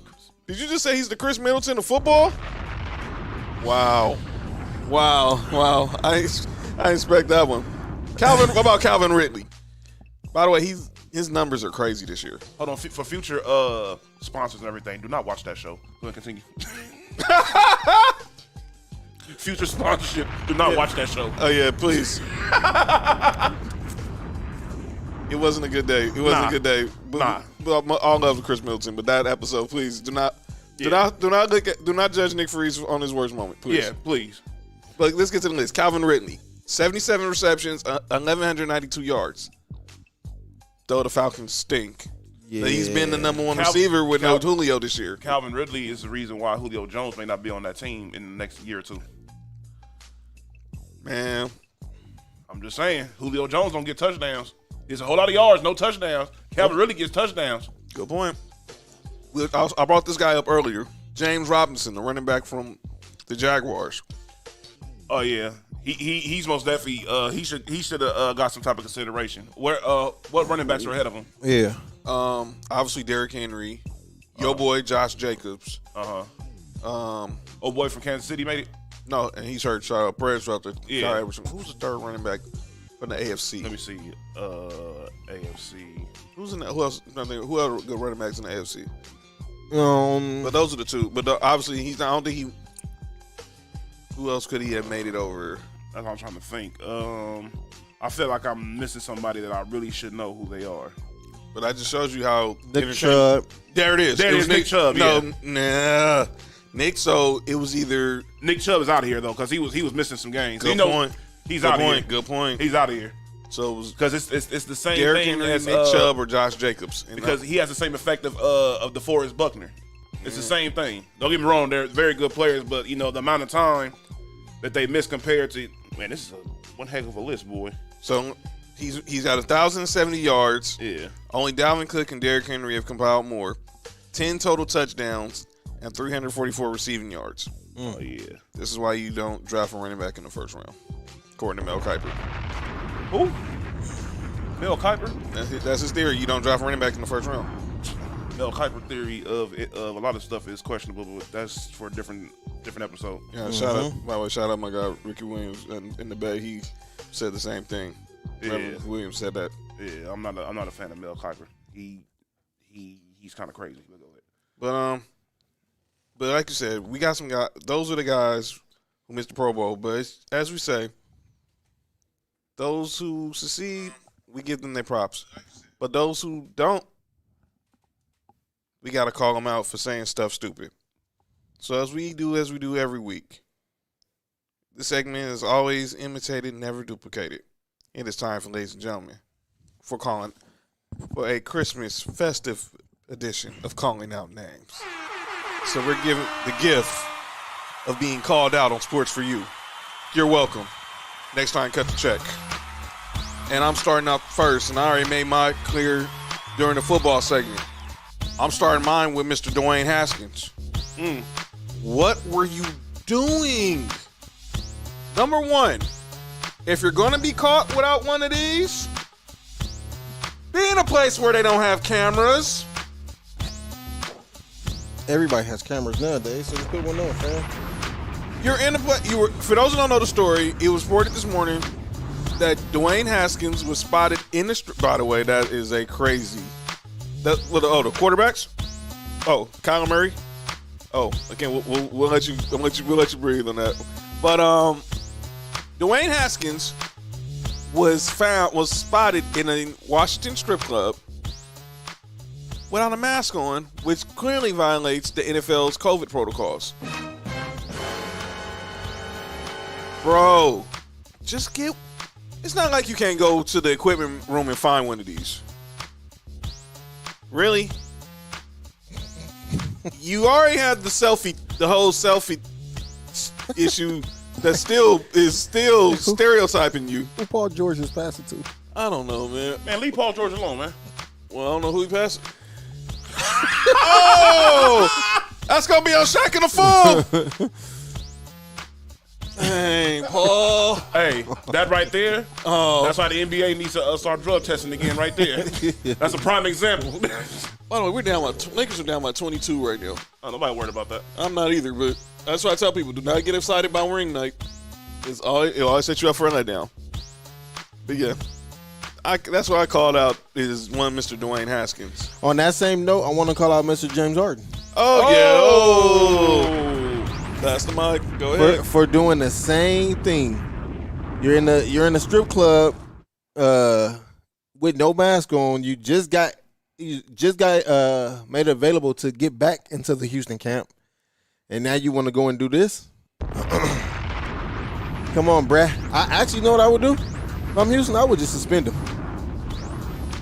Did you just say he's the Chris Middleton of football? Wow. I expect that one. What about Calvin Ridley? By the way, his numbers are crazy this year. Hold on, for future sponsors and everything, do not watch that show. Go ahead, continue. Future sponsorship, do not watch that show. Oh yeah, please. It wasn't a good day. A good day. But all love to Chris Middleton, but that episode, please do not judge Nick Freeze on his worst moment, please. Yeah, please. But let's get to the list. Calvin Ridley, 77 receptions, 1,192 yards. Though the Falcons stink. Yeah. He's been the number one receiver with no Julio this year. Calvin Ridley is the reason why Julio Jones may not be on that team in the next year or two. Man. I'm just saying, Julio Jones don't get touchdowns. There's a whole lot of yards, no touchdowns. Calvin Ridley gets touchdowns. Good point. I brought this guy up earlier. James Robinson, the running back from the Jaguars. Oh yeah, he's most definitely he should have got some type of consideration. What running backs are ahead of him? Yeah. Obviously Derrick Henry, your boy Josh Jacobs. Old boy from Kansas City made it. No, and he's hurt. Perez Rutter. Yeah. Who's the third running back from the AFC? Let me see. AFC. Who's in that? Who else? Who other good running backs in the AFC? But those are the two. But obviously he's not. I don't think he. Who else could he have made it over? That's what I'm trying to think. I feel like I'm missing somebody that I really should know who they are. But I just showed you how Nick Chubb. There it is. There it is, Nick Chubb. No, nah. Nick. So it was either Nick Chubb is out of here though because he was missing some games. Good point. He's out of here. Good point. He's out of here. So it was because it's the same Derrick thing Henry, as Nick Chubb or Josh Jacobs. Because he has the same effect of DeForest Buckner. It's the same thing. Don't get me wrong; they're very good players, but the amount of time that they miss compared to this is one heck of a list, boy. So he's got 1,070 yards. Yeah. Only Dalvin Cook and Derrick Henry have compiled more. 10 total touchdowns and 344 receiving yards. Oh yeah. This is why you don't draft a running back in the first round, according to Mel Kiper. Who? Mel Kiper? That's his theory. You don't draft a running back in the first round. Mel Kiper theory of a lot of stuff is questionable, but that's for a different episode. Yeah, shout out my guy Ricky Williams in the Bay. He said the same thing. Yeah. Williams said that. Yeah, I'm not a fan of Mel Kiper. He's kind of crazy. Go ahead. But like you said, we got some guys. Those are the guys who missed the Pro Bowl. But as we say, those who succeed, we give them their props. But those who don't, we got to call them out for saying stuff stupid. So as we do every week, this segment is always imitated, never duplicated. It is time for, ladies and gentlemen, for calling for a Christmas festive edition of Calling Out Names. So we're giving the gift of being called out on Sports for You. You're welcome. Next time, cut the check. And I'm starting out first, and I already made mine clear during the football segment. I'm starting mine with Mr. Dwayne Haskins. What were you doing? Number one, if you're going to be caught without one of these, be in a place where they don't have cameras. Everybody has cameras nowadays, so just put one on, fam. You're in a place. For those who don't know the story, it was reported this morning that Dwayne Haskins was spotted in the street. By the way, that is a crazy. The quarterbacks. Oh, Kyler Murray. Oh, again, we'll let you breathe on that. But Dwayne Haskins was spotted in a Washington strip club without a mask on, which clearly violates the NFL's COVID protocols. Bro, just get. It's not like you can't go to the equipment room and find one of these. Really? You already have the whole selfie issue that is still stereotyping you. Who Paul George is passing to? I don't know, man. Man, leave Paul George alone, man. Well, I don't know who he passed. Oh! That's going to be on Shaq in the Fool. Dang, Paul. Hey, that right there, Oh. that's why the NBA needs to start drug testing again right there. That's a prime example. By the way, we're down Lakers are down by 22 right now. Oh, nobody worried about that. I'm not either, but that's why I tell people, do not get excited about ring night. It'll always set you up for a letdown. But yeah, that's what I called out is one Mr. Dwayne Haskins. On that same note, I want to call out Mr. James Harden. Oh, yeah. Oh. That's the mic. Go ahead. For doing the same thing. You're in a strip club with no mask on. You just got made available to get back into the Houston camp, and now you want to go and do this? Come on, bruh. I actually know what I would do. If I'm Houston, I would just suspend him.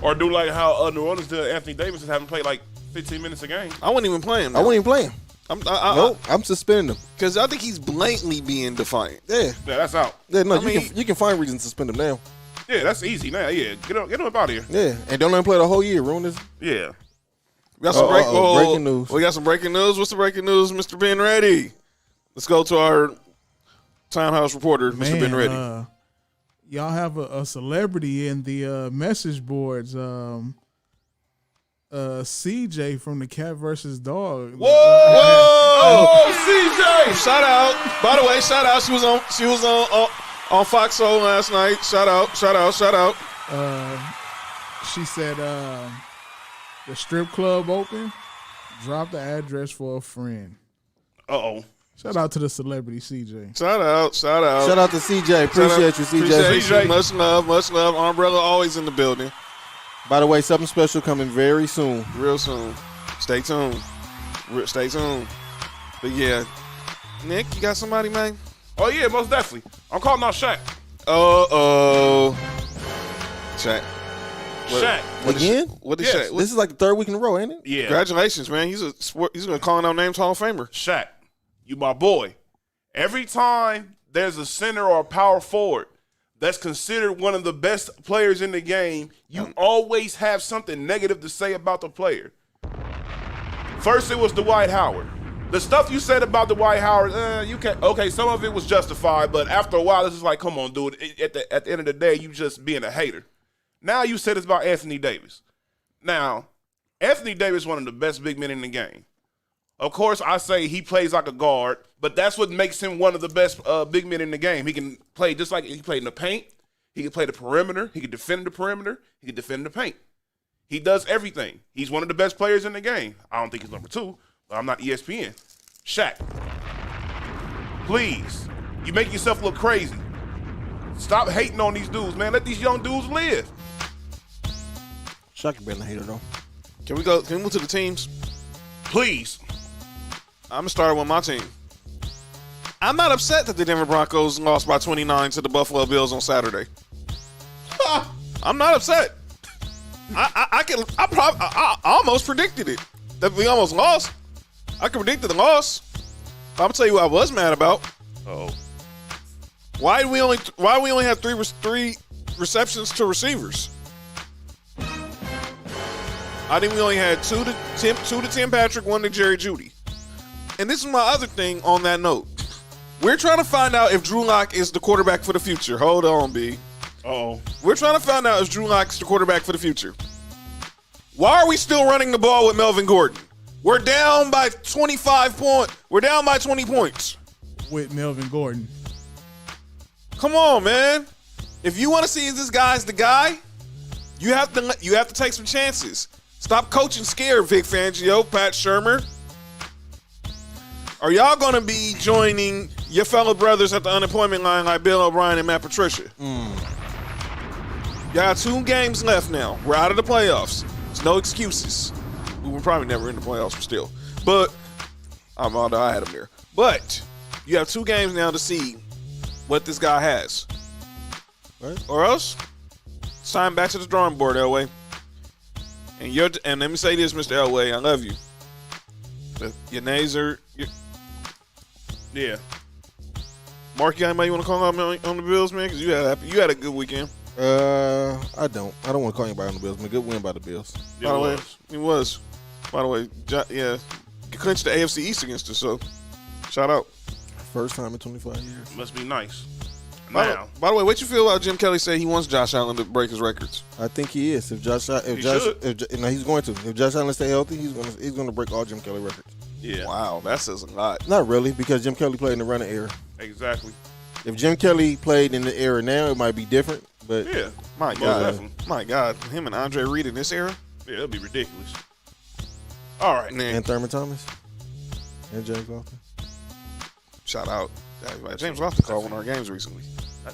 Or do like how New Orleans did Anthony Davis and haven't played like 15 minutes a game. I wouldn't even play him. I wouldn't even play him. Nope. I'm suspending him. Because I think he's blatantly being defiant. Yeah. Yeah, that's out. Yeah, no, I you can find reasons to suspend him now. Yeah, that's easy now. Yeah, get him up out of here. Yeah, and don't let him play the whole year. Ruin this. Yeah. We got some breaking news. We got some breaking news. What's the breaking news, Mr. Ben Ready? Let's go to our Townhouse reporter, Mr. Ben Ready. Y'all have a celebrity in the message boards. CJ from the Cat versus Dog. Whoa! Oh, CJ! Shout out. By the way, shout out. She was on Fox Soul last night. Shout out. She said the strip club open. Drop the address for a friend. Uh-oh. Shout out to the celebrity CJ. Shout out. Shout out to CJ. Appreciate you, CJ. Appreciate you. Much love. Umbrella always in the building. By the way, something special coming very soon. Real soon. Stay tuned. But yeah. Nick, you got somebody, man? Oh, yeah, most definitely. I'm calling out Shaq. Uh-oh. Shaq. Shaq. Again? What did Yes. Shaq? This is like the third week in a row, ain't it? Yeah. Congratulations, man. He's going to call out names Hall of Famer. Shaq, you my boy. Every time there's a center or a power forward that's considered one of the best players in the game, you always have something negative to say about the player. First, it was Dwight Howard. The stuff you said about Dwight Howard, some of it was justified, but after a while, it's just like, come on, dude. At the end of the day, you just being a hater. Now you said it's about Anthony Davis. Now, Anthony Davis is one of the best big men in the game. Of course, I say he plays like a guard, but that's what makes him one of the best big men in the game. He can play just like he played in the paint. He can play the perimeter. He can defend the perimeter. He can defend the paint. He does everything. He's one of the best players in the game. I don't think he's number 2, but I'm not ESPN. Shaq, please, you make yourself look crazy. Stop hating on these dudes, man. Let these young dudes live. Shaq been a hater though. Can we move to the teams? Please. I'm going to start with my team. I'm not upset that the Denver Broncos lost by 29 to the Buffalo Bills on Saturday. I'm not upset. I almost predicted it. That we almost lost. I could predict the loss. I'm gonna tell you what I was mad about. Oh, Why do we only have three receptions to receivers? I think we only had two to Tim Patrick, one to Jerry Jeudy. And this is my other thing on that note. We're trying to find out if Drew Lock is the quarterback for the future. Hold on, B. oh, We're trying to find out if Drew Lock is the quarterback for the future. Why are we still running the ball with Melvin Gordon? We're down by 25 points. We're down by 20 points. With Melvin Gordon. Come on, man. If you want to see if this guy's the guy, you have to take some chances. Stop coaching scared, Vic Fangio, Pat Shurmur. Are y'all going to be joining your fellow brothers at the unemployment line like Bill O'Brien and Matt Patricia? Y'all got 2 games left now. We're out of the playoffs. There's no excuses. We were probably never in the playoffs still. But I had him there. But you have 2 games now to see what this guy has. Right. Or else, sign back to the drawing board, Elway. And let me say this, Mr. Elway, I love you. But your nays are... yeah. Mark, you got anybody you want to call out on the Bills, man? Because you had a good weekend. I don't want to call anybody on the Bills. Man, good win by the Bills. By the way, it was. By the way, yeah, you clinched the AFC East against us, so shout out. First time in 25 years. Must be nice. By Now, the way, what you feel about Jim Kelly saying he wants Josh Allen to break his records? I think he is. He's going to. If Josh Allen stay healthy, he's going to break all Jim Kelly records. yeah, Wow, that says a lot. Not really, because Jim Kelly played in the running era. exactly. If Jim Kelly played in the era now, it might be different. But Yeah, My most God, definitely. my God, him and Andre Reed in this era. Yeah, it'll be ridiculous. All right, Man, and Thurman Thomas and James Lofton. shout out. James Lofton called one of our games recently.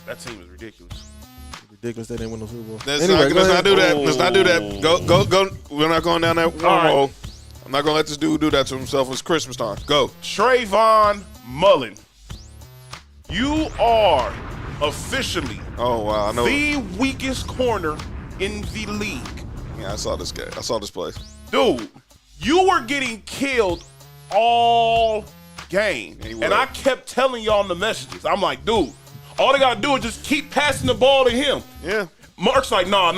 that team is ridiculous. Ridiculous they didn't win the Super Bowl. Let's Anyway, not go do ahead. that. Let's not do that. Go. We're not going down that All wormhole. right. I'm not going to let this dude do that to himself. It's Christmas time. Go. Trayvon Mullen, you are officially Oh, wow. I know. the weakest corner in the league. Yeah, I saw this guy. I saw this play. Dude, you were getting killed all game. Yeah, he And was. I kept telling y'all in the messages. I'm like, dude, all they got to do is just keep passing the ball to him. Yeah. Mark's like, nah.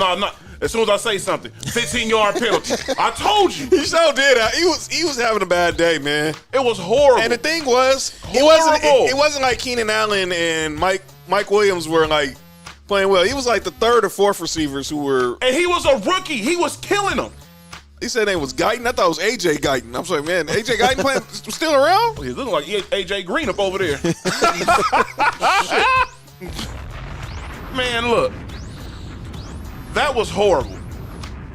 As soon as I say something, 15-yard penalty. I told you. He sure did. He was having a bad day, man. It was horrible. And the thing was, Horrible. it wasn't like Keenan Allen and Mike Williams were like playing well. He was like the 3rd or 4th receivers who were. And he was a rookie. He was killing them. He said name was Guyton. I thought it was AJ Guyton. I was like, man, AJ Guyton playing still around? He's looking like AJ Green up over there. Man, look. That was horrible.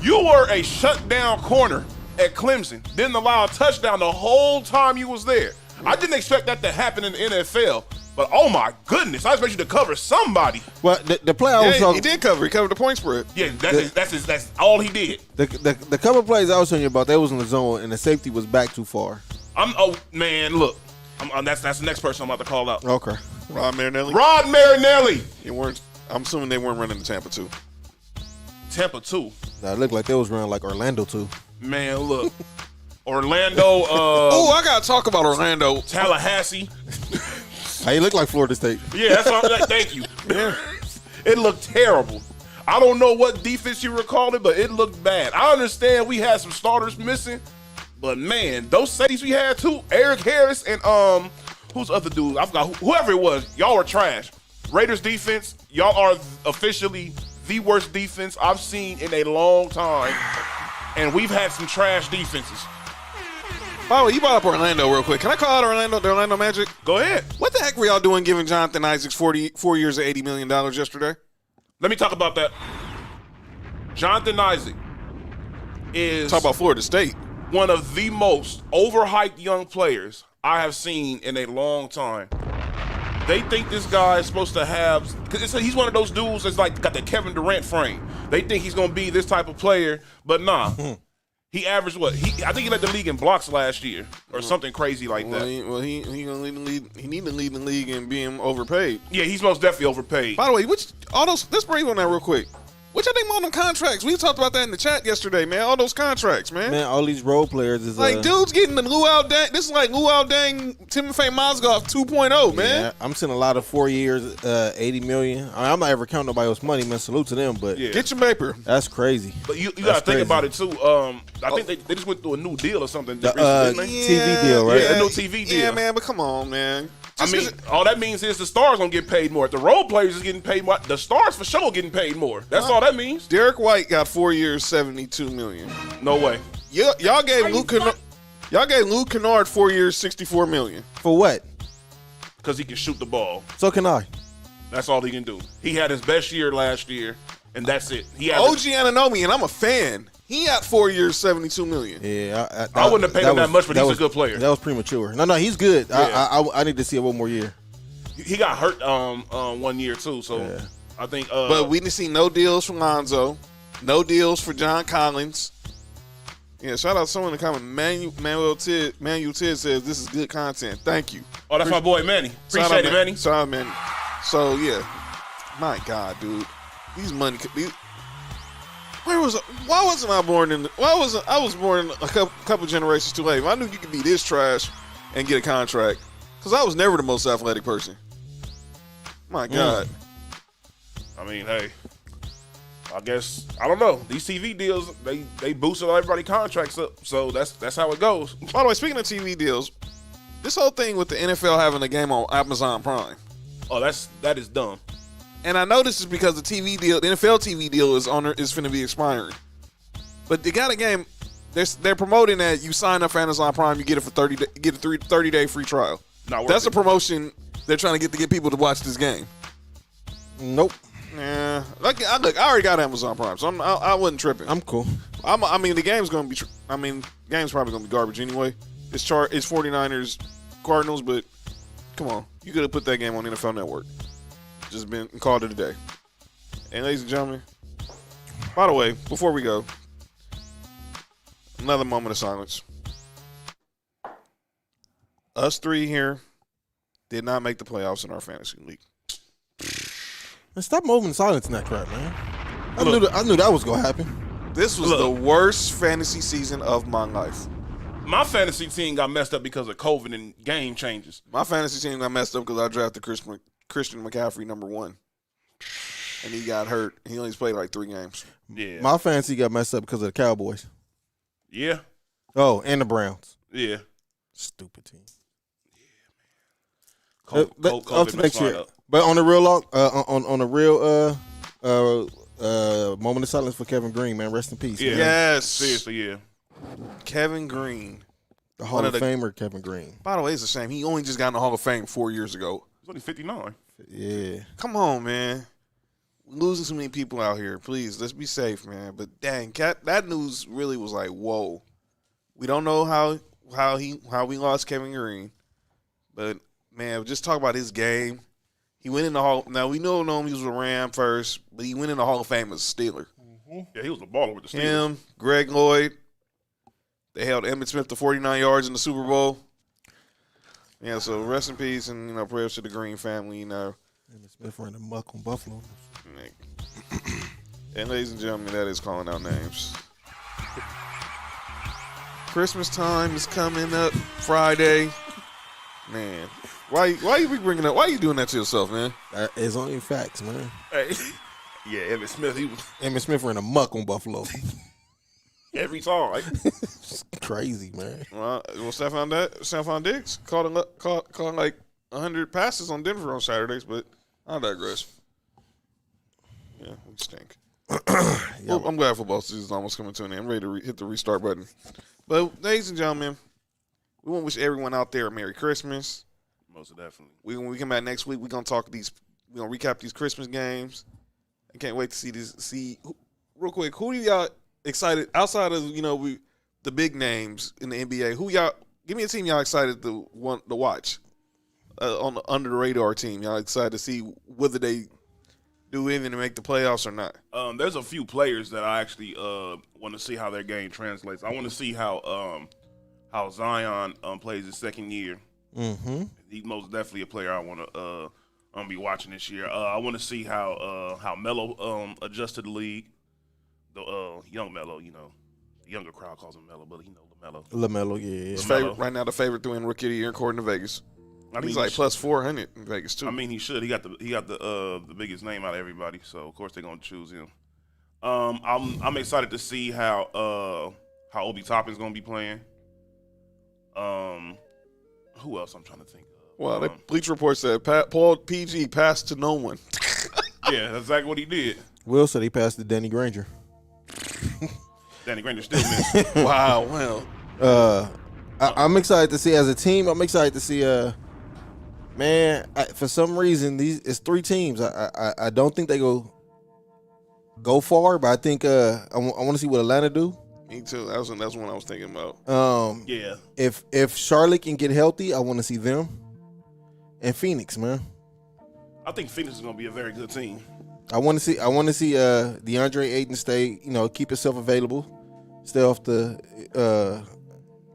You were a shutdown corner at Clemson. Didn't allow a touchdown the whole time you was there. I didn't expect that to happen in the NFL. But oh my goodness, I expect you to cover somebody. Well, the play I was Yeah, talking, he did cover. He covered the point spread. Yeah, that's all he did. the couple plays I was telling you about, that was in the zone, and the safety was back too far. Man, look. That's the next person I'm about to call out. Okay. Rod Marinelli. Rod Marinelli. I'm assuming they weren't running the Tampa 2. Tampa 2. Now, it looked like they was running like Orlando too. Man, look. Orlando, Oh, I got to talk about Orlando. Tallahassee. He looked like Florida State. Yeah, that's what I'm thank you. It looked terrible. I don't know what defense you recalled it, but it looked bad. I understand we had some starters missing, but man, those safeties we had too, Eric Harris and who's the other dude? I forgot whoever it was. Y'all were trash. Raiders defense, y'all are officially the worst defense I've seen in a long time, and we've had some trash defenses. By the way, you brought up Orlando real quick. Can I call out the Orlando Magic? Go ahead. What the heck were y'all doing giving Jonathan Isaacs 4 years of $80 million yesterday? Let me talk about that. Jonathan Isaac is Talk about Florida State. one of the most overhyped young players I have seen in a long time. They think this guy is supposed to have, because he's one of those dudes that's like got the Kevin Durant frame. They think he's going to be this type of player, but nah. He averaged what? I think he led the league in blocks last year or something crazy like that. He gonna lead the league. He need to lead the league in being overpaid. Yeah, he's most definitely overpaid. By the way, let's breathe on that real quick. What y'all think about them contracts? We talked about that in the chat yesterday, man. All those contracts, man. Man, all these role players is Like, dude's getting the Luau Dang. This is like Luau Dang, Timofey Mozgov 2.0, man. Yeah, I'm seeing a lot of 4 years, $80 million. I'm not ever counting nobody else's money, man. Salute to them, but Yeah. Get your paper. that's crazy. But you got to That's think crazy. about it too. I think they just went through a new deal or something. The, recently, didn't they? TV deal, right? Yeah, a new TV deal. Yeah, man, but come on, man. I Just mean, 'cause all that means is the stars gonna get paid more. If the role players is getting paid more, the stars for sure getting paid more. That's all that means. Derek White got 4 years, $72 million. No way. Y'all gave Luke Kennard 4 years, $64 million. For what? Because he can shoot the ball. So can I. That's all he can do. He had his best year last year, and that's it. He had OG Anunoby, and I'm a fan. He got 4 years, $72 million. Yeah, I wouldn't have paid him that much, but he's a good player. That was premature. No, he's good. Yeah. I need to see it one more year. He got hurt 1 year too, so Yeah. I think. But we didn't see no deals for Lonzo, no deals for John Collins. Yeah, shout out to someone in the comment. Manuel Tidd says this is good content. Thank you. Oh, that's my boy Manny. Shout Appreciate out, it, Manny. Shout out, Manny. So yeah, my God, dude, these money. Why wasn't I born in? I was born a couple generations too late. I knew you could be this trash and get a contract, because I was never the most athletic person. My God. I mean, hey, I guess I don't know. These TV deals, they boosted everybody's contracts up, so that's how it goes. By the way, speaking of TV deals, this whole thing with the NFL having a game on Amazon Prime, Oh, that is dumb. and I know this is because the NFL TV deal is going to be expiring, but they got a game. They're promoting that you sign up for Amazon Prime, you get it for 30-day free trial. Not worth That's a it. promotion they're trying to get people to watch this game. Nope. Yeah, look, I already got Amazon Prime, so I wasn't tripping. I'm cool. I mean, the game's gonna be. Game's probably gonna be garbage anyway. It's 49ers Cardinals, but come on, you could have put that game on NFL Network. Just been called it a day. And ladies and gentlemen, by the way, before we go, another moment of silence. Us three here did not make the playoffs in our fantasy league. Man, stop moving silence in that crap, man. I Look. knew that was gonna happen. This was the worst fantasy season of my life. My fantasy team got messed up because of COVID and game changes. My fantasy team got messed up because I drafted Christian McCaffrey #1, and he got hurt. He only played like 3 games. Yeah, My fantasy got messed up because of the Cowboys. yeah, Oh, and the Browns. yeah. Stupid team. COVID Up to messed next mine year. up. But on the real on the real moment of silence for Kevin Green, man. Rest in peace. Yeah. man. Yes, Seriously, yeah. Kevin Green. The Hall One of of the- Famer Kevin Green. By the way, it's a shame he only just got in the Hall of Fame 4 years ago. He's only 59. Yeah. Come on, man. We're losing so many people out here. Please, let's be safe, man. But dang, that news really was like, whoa. We don't know how we lost Kevin Green, but man, just talk about his game. He went in the Hall. Now we know him he was a Ram first, but he went in the Hall of Fame as a Steeler. Yeah, he was a baller with the Steelers. Him, Greg Lloyd. They held Emmitt Smith to 49 yards in the Super Bowl. Yeah, so rest in peace and prayers to the Green family. Emmitt Smith ran the muck on Buffalo. And ladies and gentlemen, that is calling out names. Christmas time is coming up Friday. Man, why you be bringing up? Why you doing that to yourself, man? That is only facts, man. Hey, yeah, Emmitt Smith, he was Emmitt Smith ran a muck on Buffalo. every time. Like, Crazy, man. Well, Stephon Diggs caught like 100 passes on Denver on Saturdays, but I digress. Yeah, we stink. Well, I'm glad football season is almost coming to an end. I'm ready to hit the restart button. But, ladies and gentlemen, we want to wish everyone out there a Merry Christmas. most definitely. When we come back next week, we're gonna recap these Christmas games. I can't wait to see real quick. Who y'all excited outside of the big names in the NBA? Who y'all give me a team y'all excited to watch on the under the radar team? Y'all excited to see whether they do anything to make the playoffs or not? There's a few players that I actually want to see how their game translates. I want to see how Zion plays his second year. Mm-hmm. He's most definitely a player I want to I'm gonna be watching this year. I want to see how Melo adjusts to the league. The young Melo, the younger crowd calls him Melo, but LaMelo. LaMelo, yeah. His favorite, right now, the favorite to win Rookie of the Year according to Vegas. He's like plus 400 in Vegas too. I mean, he should. He got the biggest name out of everybody, so of course they're gonna choose him. I'm excited to see how Obi Toppin's gonna be playing. Who else I'm trying to think of? Well, the Bleach Report said Paul PG passed to no one. Yeah, that's exactly what he did. Will said he passed to Danny Granger. Danny Granger still missing. Wow, well. I'm excited to see as a team. I'm excited to see. For some reason, it's 3 teams. I don't think they go far, but I think I want to see what Atlanta do. Me too. That's one I was thinking about. Yeah. If Charlotte can get healthy, I want to see them. And Phoenix, man. I think Phoenix is gonna be a very good team. I want to see DeAndre Ayton stay, keep himself available, stay off the.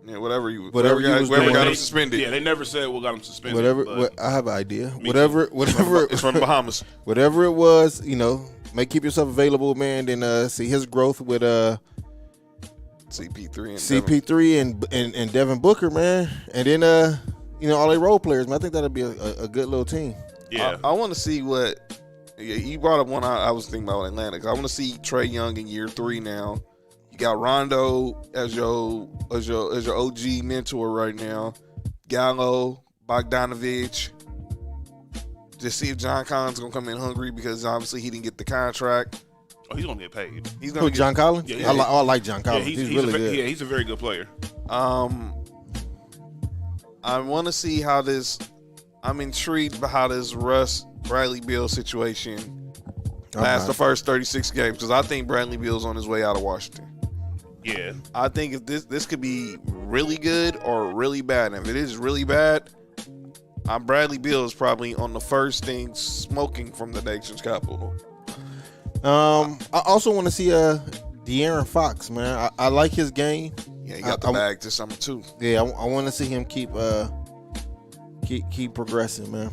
Whatever Whatever got him suspended. Yeah, they never said what got him suspended. I have an idea. Me Whatever. It's from Bahamas. Whatever it was, keep yourself available, man. Then see his growth with CP3 and Devin Booker, man. And then all their role players, man. I think that'll be a good little team. Yeah, I want to see what. Yeah, you brought up one I was thinking about Atlanta. I want to see Trae Young in year 3 now. You got Rondo as your OG mentor right now. Gallo, Bogdanovich. Just see if John Collins gonna come in hungry because obviously he didn't get the contract. Oh, he's gonna get paid. He's gonna get, John Collins? Yeah. I like John Collins. Yeah, he's really good. Yeah, he's a very good player. I want to see how this. I'm intrigued by how this Russ Bradley Beal situation lasts the first 36 games because I think Bradley Beal's on his way out of Washington. Yeah, I think if this could be really good or really bad. And if it is really bad, Bradley Beal is probably on the first thing smoking from the nation's capital. I also want to see De'Aaron Fox, man. I like his game. Yeah, he got the bag this summer too. Yeah, I want to see him keep progressing, man.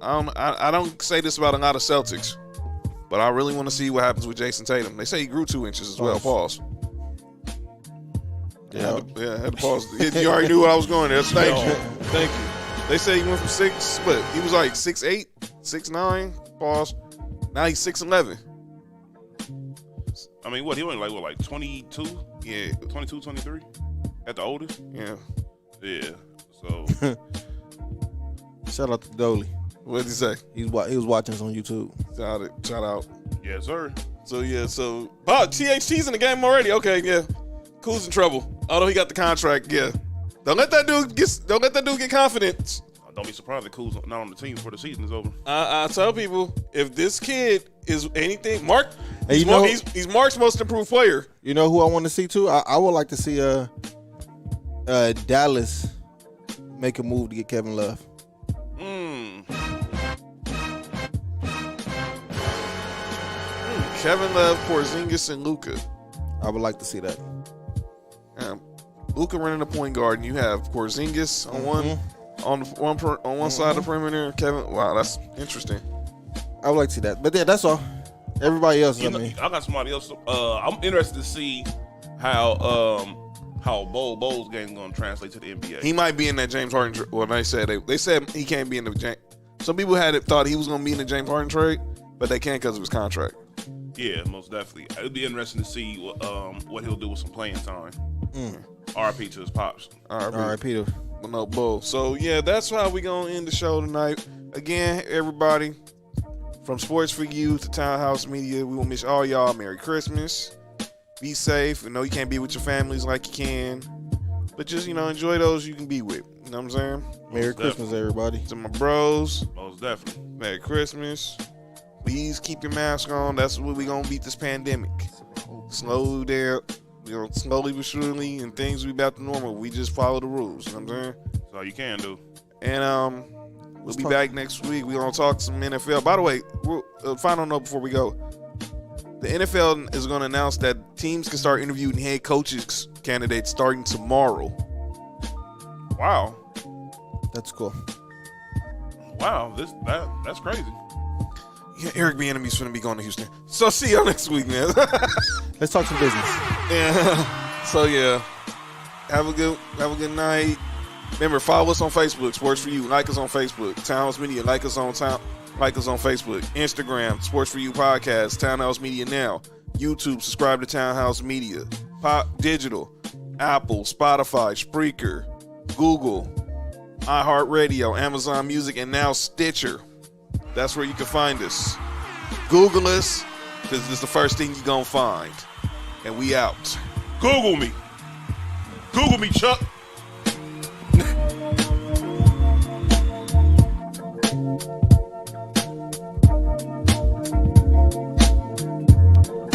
I don't say this about a lot of Celtics, but I really want to see what happens with Jason Tatum. They say he grew 2 inches as well. Pause. Yeah, I had to pause. You already knew where I was going there. Thank you. They say he went from 6, but he was like 6'8", 6'9", pause. Now he's 6'11". I mean, what, he only like 22? Yeah. 22, 23? At the oldest? Yeah. Yeah, so. Shout out to Dolly. What did he say? He was watching us on YouTube. Shout out. Yes, sir. So THT's in the game already. Okay, yeah. Kuz's in trouble. Although he got the contract, yeah. Don't let that dude get confidence. Don't be surprised if Kuz not on the team before the season is over. I tell people, if this kid is anything, Mark, Hey, he's Mark's most improved player. You know who I want to see too? I would like to see Dallas make a move to get Kevin Love. Kevin Love, Porzingis, and Luka. I would like to see that. Luka running the point guard, and you have Porzingis on one side of the perimeter. Kevin, wow, that's interesting. I would like to see that, but yeah, that's all. Everybody else, I got somebody else. I'm interested to see how Bo's game going to translate to the NBA. He might be in that James Harden. Well, they said he can't be in the James. Some people thought he was going to be in the James Harden trade, but they can't because of his contract. Yeah, most definitely. It'd be interesting to see what he'll do with some playing time. RIP to his pops. RIP to. Well, no, Bo. So yeah, that's how we gonna end the show tonight. Again, everybody, from Sports for You to Townhouse Media, we will wish all y'all Merry Christmas. Be safe. I know you can't be with your families like you can, but just enjoy those you can be with. You know what I'm saying? Merry Christmas, everybody. To my bros, Most definitely. Merry Christmas. Please keep your mask on. That's what we're gonna beat this pandemic. Slowly but surely, and things will be back to normal. We just follow the rules. You know what I'm saying? That's all you can do. And we'll be back next week. We're gonna talk some NFL. By the way, final note before we go: the NFL is gonna announce that teams can start interviewing head coaches candidates starting tomorrow. Wow. That's cool. Wow, that's crazy. Yeah, Eric Bieniemy's finna be going to Houston. So see y'all next week, man. Let's talk some business. Yeah. So yeah, have a good night. Remember, follow us on Facebook, Sports for You. Like us on Facebook, Townhouse Media. Like us on Facebook, Instagram, Sports for You Podcast, Townhouse Media Now, YouTube. Subscribe to Townhouse Media, Pop Digital, Apple, Spotify, Spreaker, Google, iHeartRadio, Amazon Music, and now Stitcher. That's where you can find us. Google us, because it's the first thing you're going to find. And we out. Google me. Google me, Chuck.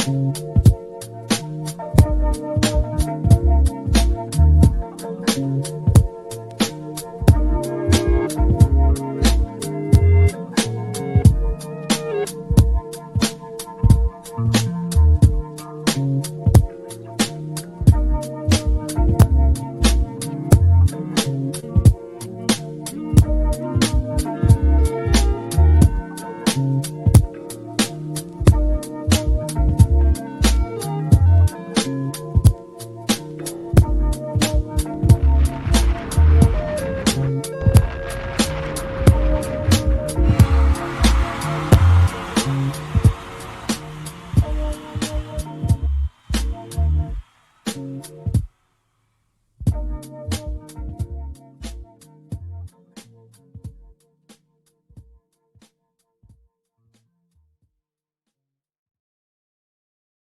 Thank you.